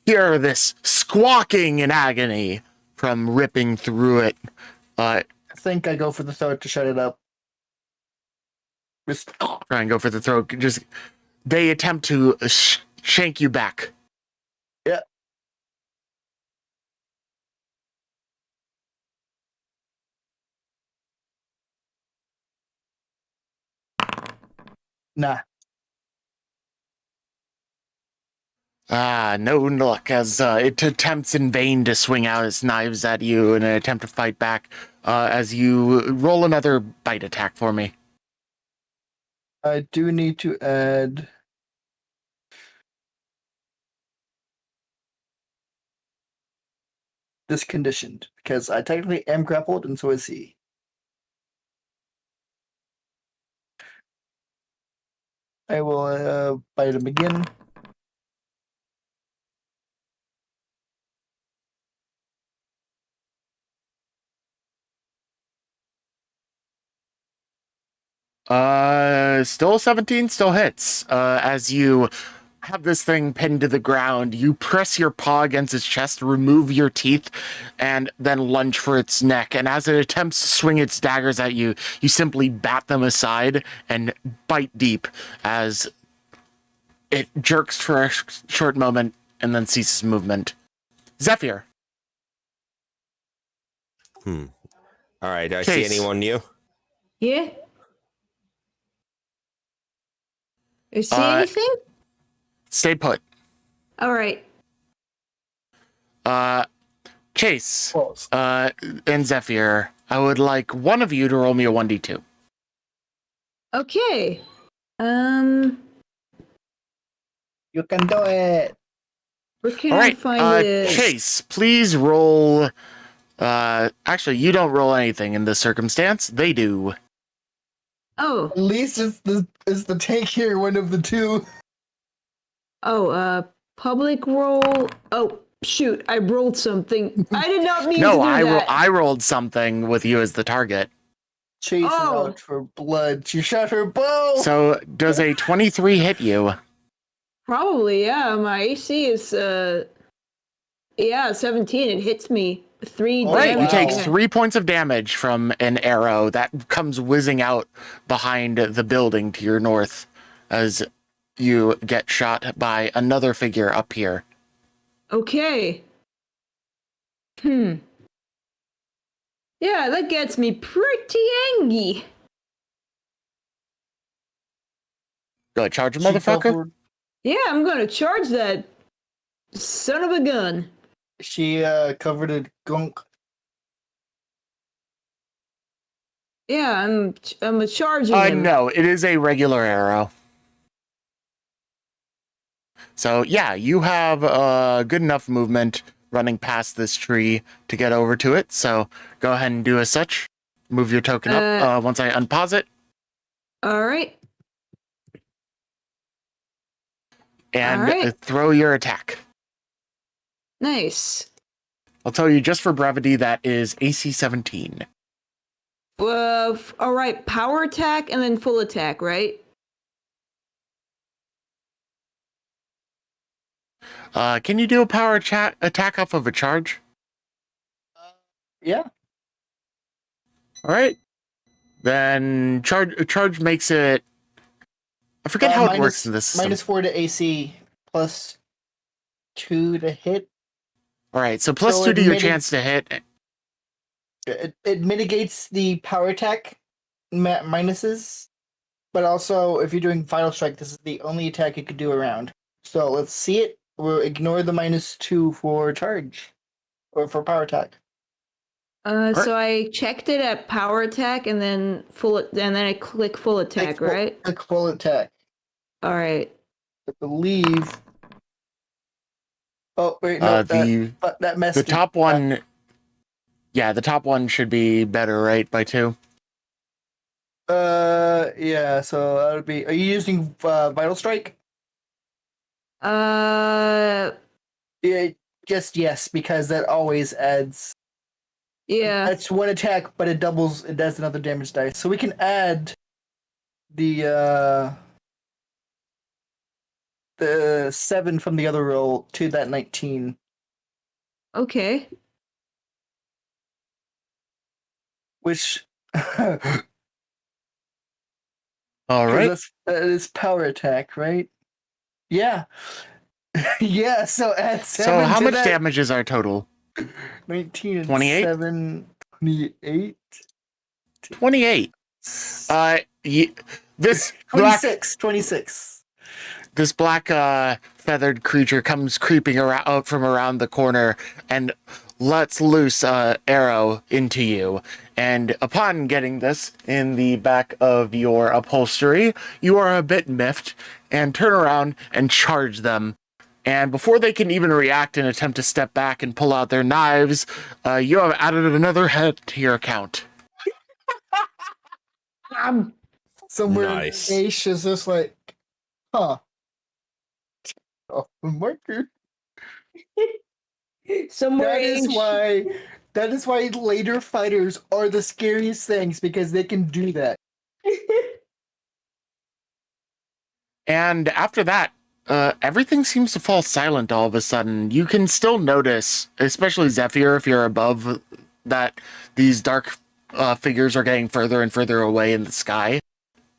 hear this squawking in agony from ripping through it. I think I go for the throat to shut it up. Just Try and go for the throat. They attempt to shank you back. Yeah. Nah. No luck as it attempts in vain to swing out its knives at you in an attempt to fight back. As you roll another bite attack for me. I do need to add this conditioned because I technically am grappled and so is he. I will bite him again. Still 17, still hits. As you have this thing pinned to the ground, you press your paw against its chest, remove your teeth, and then lunge for its neck. And as it attempts to swing its daggers at you, you simply bat them aside and bite deep as it jerks for a short moment and then ceases movement. Zephyr. All right, do I see Chaise. anyone new? Yeah. You see anything? Stay put. All right. Chaise. Close. And Zephyr, I would like one of you to roll me a 1d2. Okay. You can do it. Where can All I right, find this? Chaise, please roll. Actually, you don't roll anything in this circumstance. They do. Oh. At least it's the tank here, one of the two. Oh, public roll. Oh, shoot. I rolled something. I did not mean to No, do that. I rolled something with you as the target. Chasing out for blood. She shot her bow. So, does a 23 hit you? Probably, yeah. My AC is, 17. It hits me. 3 Oh, Right, you damage. take wow. 3 points of damage from an arrow that comes whizzing out behind the building to your north as you get shot by another figure up here. Okay. Yeah, that gets me pretty angry. Go ahead, charge a She fell motherfucker. forward. Yeah, I'm gonna charge that son of a gun. She covered a gunk. Yeah, I'm a charging him. No, it is a regular arrow. So, yeah, you have good enough movement running past this tree to get over to it. So, go ahead and do as such. Move your token up once I unpause it. All right. And All right. throw your attack. Nice. I'll tell you just for brevity, that is AC 17. All right. Power attack and then full attack, right? Can you do a power attack off of a charge? Yeah. All right. Then charge makes it. I forget how it works in this system. -4 to AC, +2 to hit. All right, so plus So 2 it to your miti- chance to hit. It mitigates the power attack minuses, but also if you're doing Vital Strike, this is the only attack you could do around. So let's see it. We'll ignore the -2 for charge or for power attack. So I checked it at power attack and then I click full attack, right? Click full attack. All right. I believe. Oh wait, no, that messed the it. top one. Yeah, the top one should be better, right? By 2. Yeah. So that would be. Are you using Vital Strike? Yeah. Just yes, because that always adds. That's one attack, but it doubles. It does another damage dice. So we can add the the 7 from the other roll to that 19. Okay. Which All right. that is power attack, right? Yeah. Yeah, so add 7 So how to much that. damage is our total? 19 and 28? 7, 28. 28. This black 26. this black feathered creature comes creeping out from around the corner and lets loose arrow into you. And upon getting this in the back of your upholstery, you are a bit miffed and turn around and charge them. And before they can even react and attempt to step back and pull out their knives, you have added another head to your account. Somewhere Nice. Asch is just like, huh. Oh, marker. Somewhere That is why later fighters are the scariest things, because they can do that. And after that, everything seems to fall silent all of a sudden. You can still notice, especially Zephyr, if you're above, that these dark figures are getting further and further away in the sky.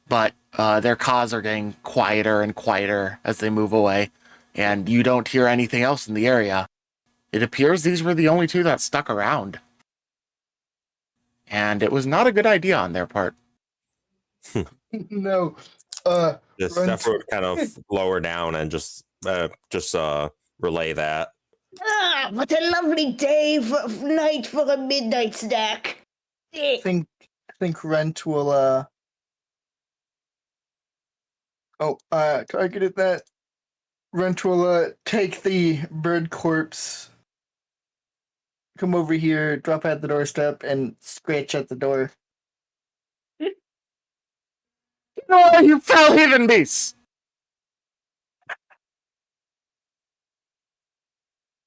But their caws are getting quieter and quieter as they move away. And you don't hear anything else in the area. It appears these were the only two that stuck around. And it was not a good idea on their part. No. This Runt- Zephyr would kind of lower down and just relay that. Ah, what a lovely night for a midnight snack. I think Runt will targeted that. Runt will take the bird corpse, come over here, drop at the doorstep, and scratch at the door. Oh, you fell heathen beasts!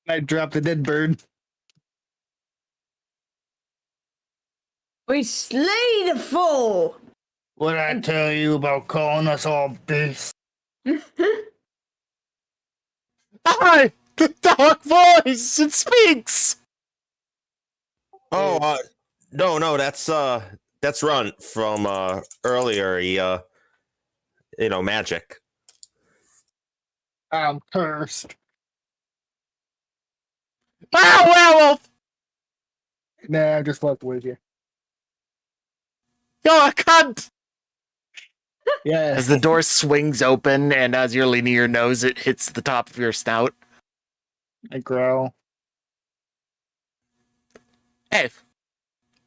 I drop the dead bird. We slay the foe. What I tell you about calling us all beasts? Hi! The dark voice! It speaks! Oh, no, that's Runt from earlier. He, magic. I'm cursed. Ah, werewolf! Nah, I'm just fucking with you. You're a cunt! Yeah. As the door swings open and as you're leaning your nose, it hits the top of your snout. I growl. Hey,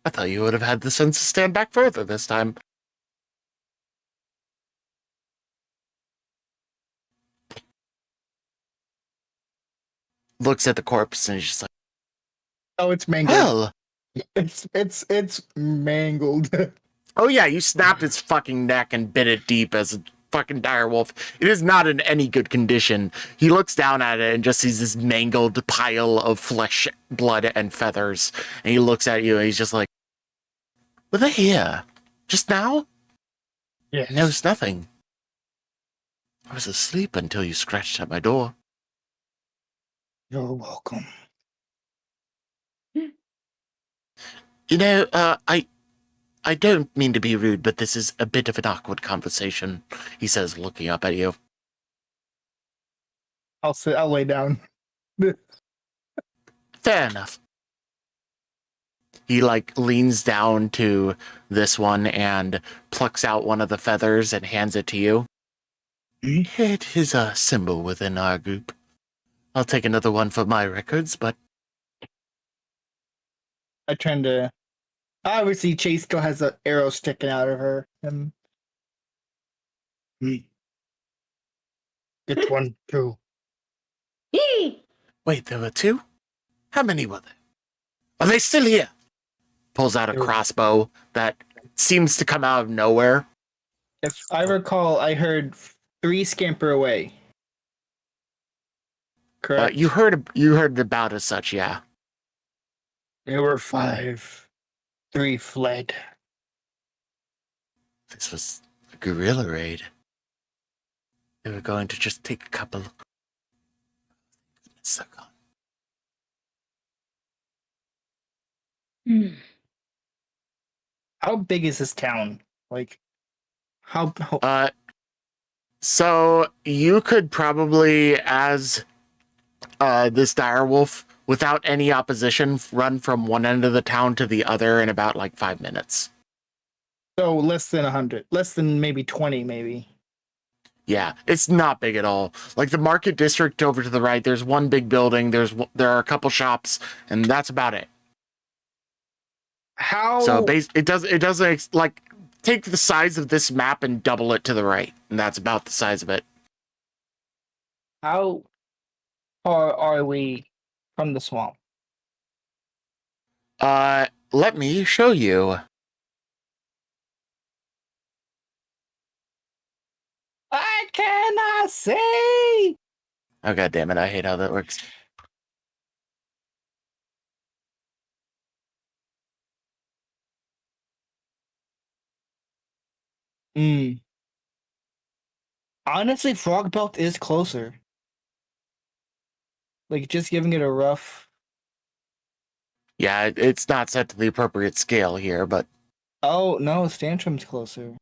I thought you would have had the sense to stand back further this time. Looks at the corpse and he's just like, Oh, it's mangled. well. It's mangled. Oh yeah, you snapped its fucking neck and bit it deep as a fucking direwolf. It is not in any good condition. He looks down at it and just sees this mangled pile of flesh, blood, and feathers. And he looks at you and he's just like, were they here? Just now? Yes. I noticed nothing. I was asleep until you scratched at my door. You're welcome. You know, I don't mean to be rude, but this is a bit of an awkward conversation, he says, looking up at you. I'll lay down. Fair enough. He, leans down to this one and plucks out one of the feathers and hands it to you. It is a symbol within our group. I'll take another one for my records, but... I turn to... Obviously, Chaise still has an arrow sticking out of her. Get one, too. Wait, there were two? How many were there? Are they still here? Pulls out a crossbow that seems to come out of nowhere. If I recall, I heard 3 scamper away. Correct? You heard about as such, yeah. There were 5. 3 fled. This was a guerrilla raid. They were going to just take a couple. It's so gone. How big is this town? Like, how So you could probably, as this direwolf, without any opposition, run from one end of the town to the other in about like 5 minutes. so less than 100, less than maybe 20, maybe. Yeah, it's not big at all. Like the market district over to the right, there's one big building. There are a couple shops, and that's about it. How So it doesn't like take the size of this map and double it to the right, and that's about the size of it. how far are we from the swamp? Let me show you. I cannot see. Oh god damn it! I hate how that works. Honestly, Frog Belt is closer. Like, just giving it a rough. Yeah, it's not set to the appropriate scale here, but Oh no, Stantrum's closer.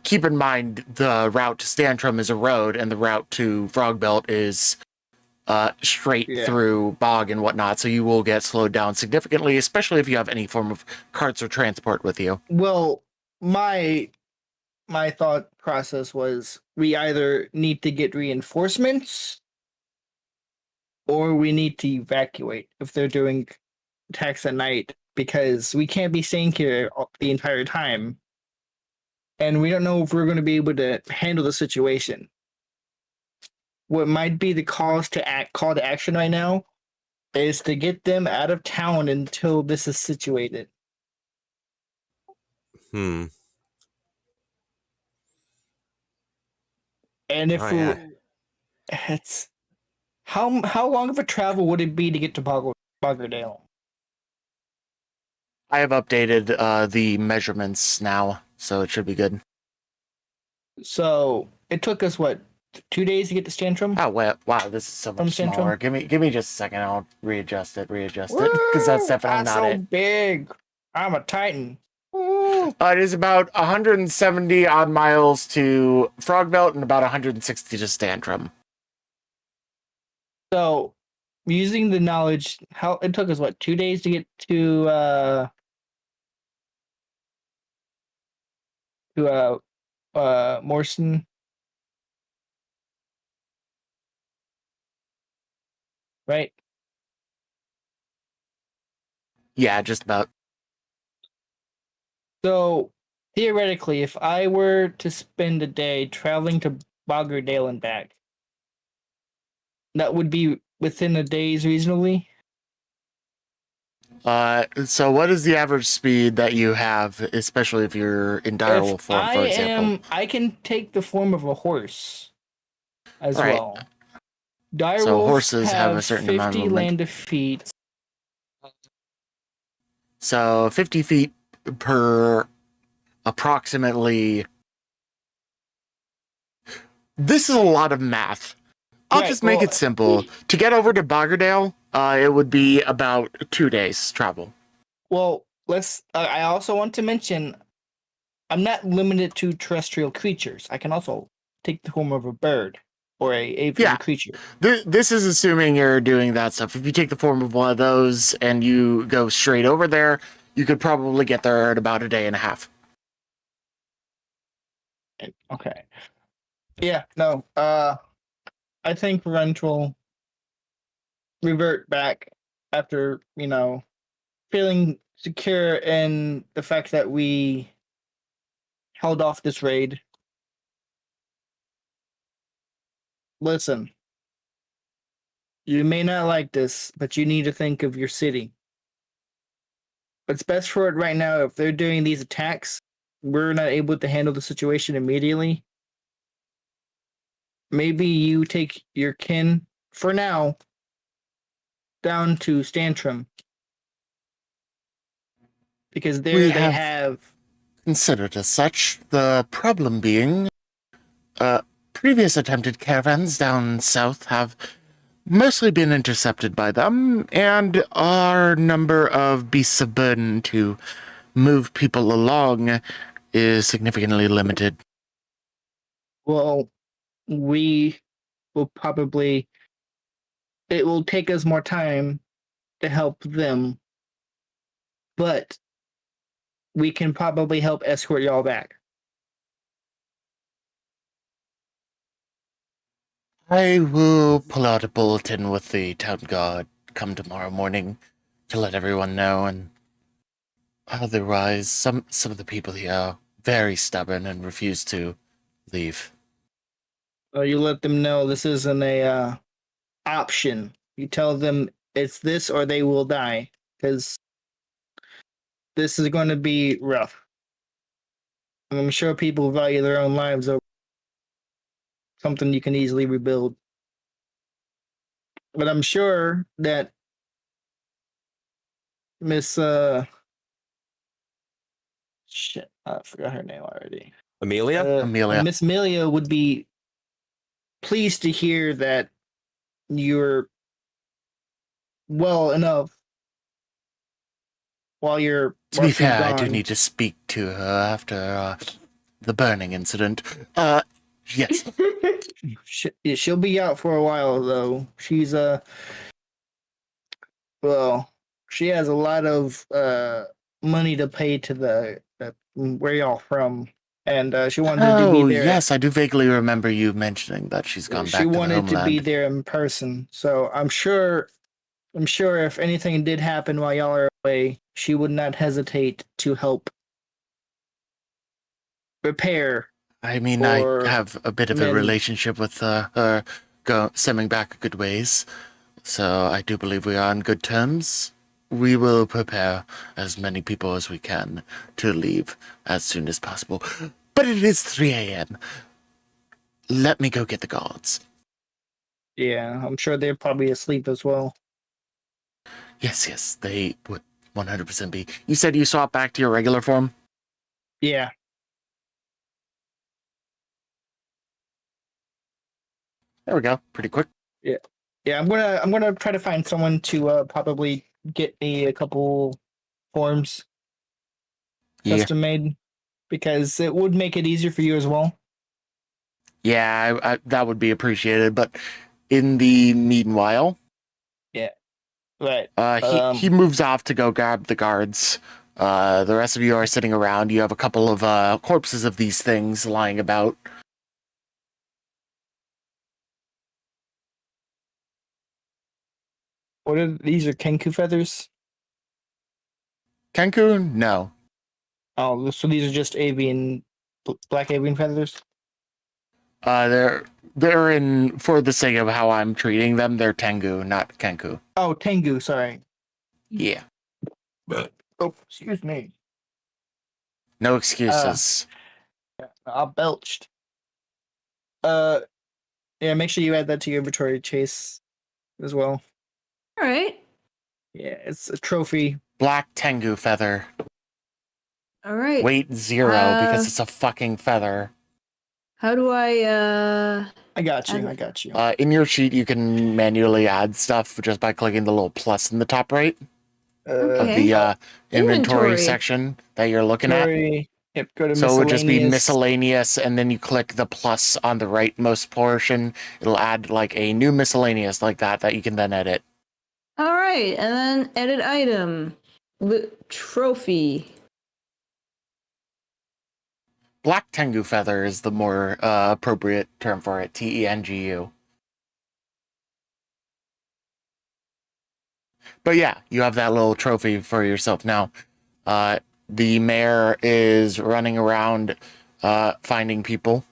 keep in mind the route to Stantrum is a road, and the route to Frogbelt is straight through bog and whatnot, so you will get slowed down significantly, especially if you have any form of carts or transport with you. Well, my thought process was we either need to get reinforcements or we need to evacuate if they're doing attacks at night, because we can't be staying here the entire time. And we don't know if we're going to be able to handle the situation. What might be the call to action right now is to get them out of town until this is situated. Hmm. And if it's how long of a travel would it be to get to Boggerdale? I have updated the measurements now, so it should be good. So it took us what, 2 days to get to Stantrum? Oh wow, this is so much From Centrum? smaller. Give me just a second. I'll readjust it, because that's definitely not so it. Big. I'm a Titan. It is about 170 odd miles to Frogbelt and about 160 to Stantrum. So, using the knowledge, how it took us what, 2 days to get to Moreston, right? Yeah, just about. So theoretically, if I were to spend a day traveling to Boggerdale and back, that would be within a day's reasonably. So what is the average speed that you have, especially if you're in direwolf form, for example? I can take the form of a horse as Right. well. Direwolves So horses have a certain 50 amount of movement. land of feet. So 50 feet per approximately. This is a lot of math. I'll just make it simple. To get over to Boggerdale, it would be about 2 days travel. Well, I also want to mention, I'm not limited to terrestrial creatures. I can also take the form of a bird or a avian creature. This is assuming you're doing that stuff. If you take the form of one of those and you go straight over there, you could probably get there in about a day and a half. Okay. Yeah, no. I think Runt will revert back after, feeling secure in the fact that we held off this raid. Listen, you may not like this, but you need to think of your city. What's best for it right now, if they're doing these attacks, we're not able to handle the situation immediately. Maybe you take your kin, for now, down to Stantrum. Because there they have considered as such. The problem being, previous attempted caravans down south have mostly been intercepted by them, and our number of beasts of burden to move people along is significantly limited. Well, we will probably. It will take us more time to help them, but we can probably help escort y'all back. I will pull out a bulletin with the town guard come tomorrow morning to let everyone know, and otherwise, some of the people here are very stubborn and refuse to leave. You let them know this isn't a option. You tell them it's this or they will die, because this is going to be rough. I'm sure people value their own lives over something you can easily rebuild. But I'm sure that Miss shit, I forgot her name already. Amelia? Amelia. Miss Amelia would be pleased to hear that you're well enough while you're. To be fair, I do need to speak to her after the burning incident. Yes. She'll be out for a while though. She's well, she has a lot of money to pay to the where y'all from, and she wanted to be there. Yes, I do vaguely remember you mentioning that she's gone back to the homeland. She wanted to be there in person, so I'm sure if anything did happen while y'all are away, she would not hesitate to help repair. I mean, I have a bit of a relationship with her, stemming back a good ways, so I do believe we are on good terms. We will prepare as many people as we can to leave as soon as possible. But it is 3 a.m. Let me go get the guards. Yeah, I'm sure they're probably asleep as well. Yes, they would 100% be. You said you swapped back to your regular form? Yeah. There we go. Pretty quick. Yeah. I'm gonna try to find someone to probably get me a couple forms custom made, because it would make it easier for you as well. Yeah, I that would be appreciated. But in the meanwhile, right. He moves off to go grab the guards. The rest of you are sitting around. You have a couple of corpses of these things lying about. What are these? Are Kenku feathers? Kenku? No. Oh, so these are just avian, black avian feathers? They're in, for the sake of how I'm treating them, they're Tengu, not Kenku. Oh, Tengu, sorry. Yeah. Oh, excuse me. No excuses. I belched. Yeah, make sure you add that to your inventory, Chaise, as well. All right. Yeah, it's a trophy. Black Tengu feather. All right. Weight 0 because it's a fucking feather. How do I I got you. In your sheet, you can manually add stuff just by clicking the little plus in the top right of the inventory section that you're looking at. Yep, go to so it would just be miscellaneous, and then you click the plus on the rightmost portion. It'll add like a new miscellaneous like that you can then edit. All right, and then edit item. Trophy. Black Tengu feather is the more appropriate term for it. Tengu. But yeah, you have that little trophy for yourself now. The mayor is running around finding people.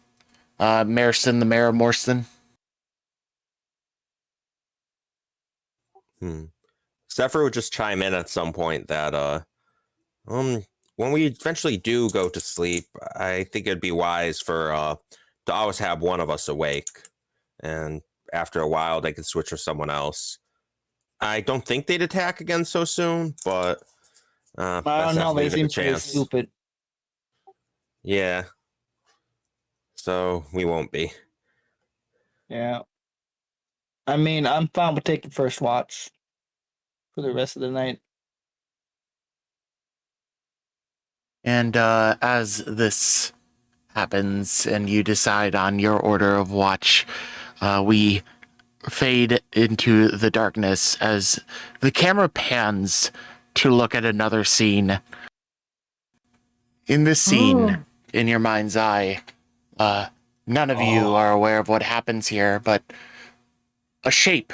Moreston, the mayor of Moreston. Zephyr would just chime in at some point that when we eventually do go to sleep, I think it'd be wise for to always have one of us awake, and after a while they can switch for someone else. I don't think they'd attack again so soon, but I don't know. They seem pretty stupid. Yeah. So we won't be. Yeah. I mean, I'm fine with taking first watch for the rest of the night. And as this happens and you decide on your order of watch, we fade into the darkness as the camera pans to look at another scene. In this scene, in your mind's eye, none of you are aware of what happens here, but a shape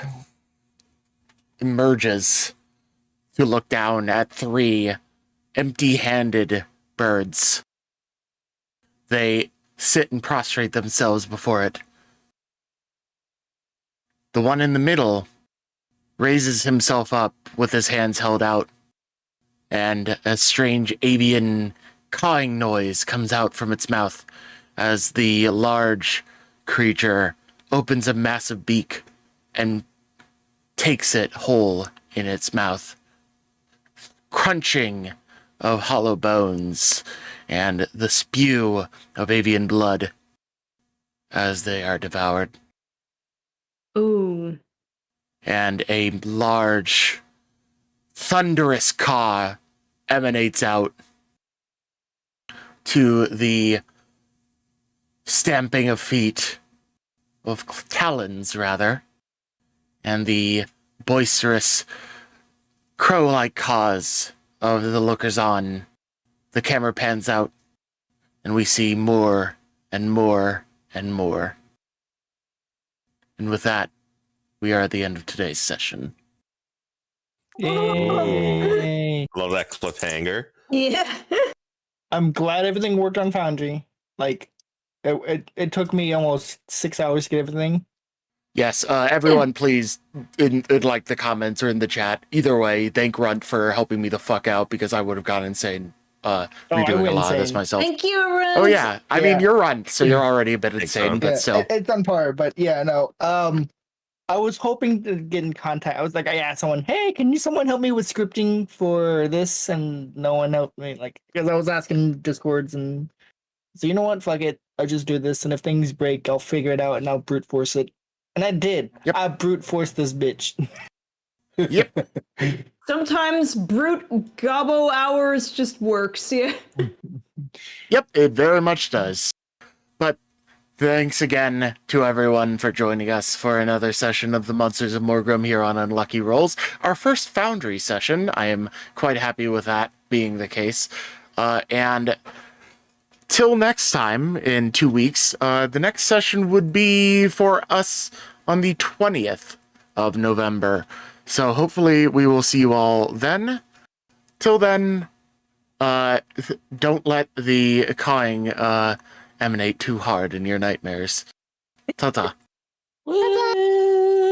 emerges to look down at 3 empty-handed birds. They sit and prostrate themselves before it. The one in the middle raises himself up with his hands held out, and a strange avian cawing noise comes out from its mouth as the large creature opens a massive beak and takes it whole in its mouth. Crunching of hollow bones and the spew of avian blood as they are devoured. Ooh. And a large, thunderous caw emanates out to the stamping of feet, of talons, rather, and the boisterous, crow-like caws of the lookers-on. The camera pans out, and we see more and more and more. And with that, we are at the end of today's session. Yay! Love that cliffhanger. Yeah. I'm glad everything worked on Foundry. Like, it took me almost 6 hours to get everything. Yes, everyone, please, in like the comments or in the chat, either way, thank Runt for helping me the fuck out because I would have gone insane redoing a lot of this myself. Thank you, Runt. Oh yeah, I mean you're Runt, so you're already a bit Thanks, insane, Runt. but still. It's on par, but yeah, no. I was hoping to get in contact. I was like, I asked someone, hey, can someone help me with scripting for this? And no one helped me, like, because I was asking Discords, and so you know what, fuck it, I'll just do this, and if things break, I'll figure it out and I'll brute force it. And I did. Yep. I brute forced this bitch. Yep. Sometimes brute gobbo hours just works, yeah. Yep, it very much does. But thanks again to everyone for joining us for another session of the Monsters of Morgram here on Unlucky Rolls. Our first Foundry session. I am quite happy with that being the case. And till next time, in 2 weeks, the next session would be for us on the 20th of November. So hopefully we will see you all then. Till then, don't let the cawing emanate too hard in your nightmares. Ta-ta. Ta-ta!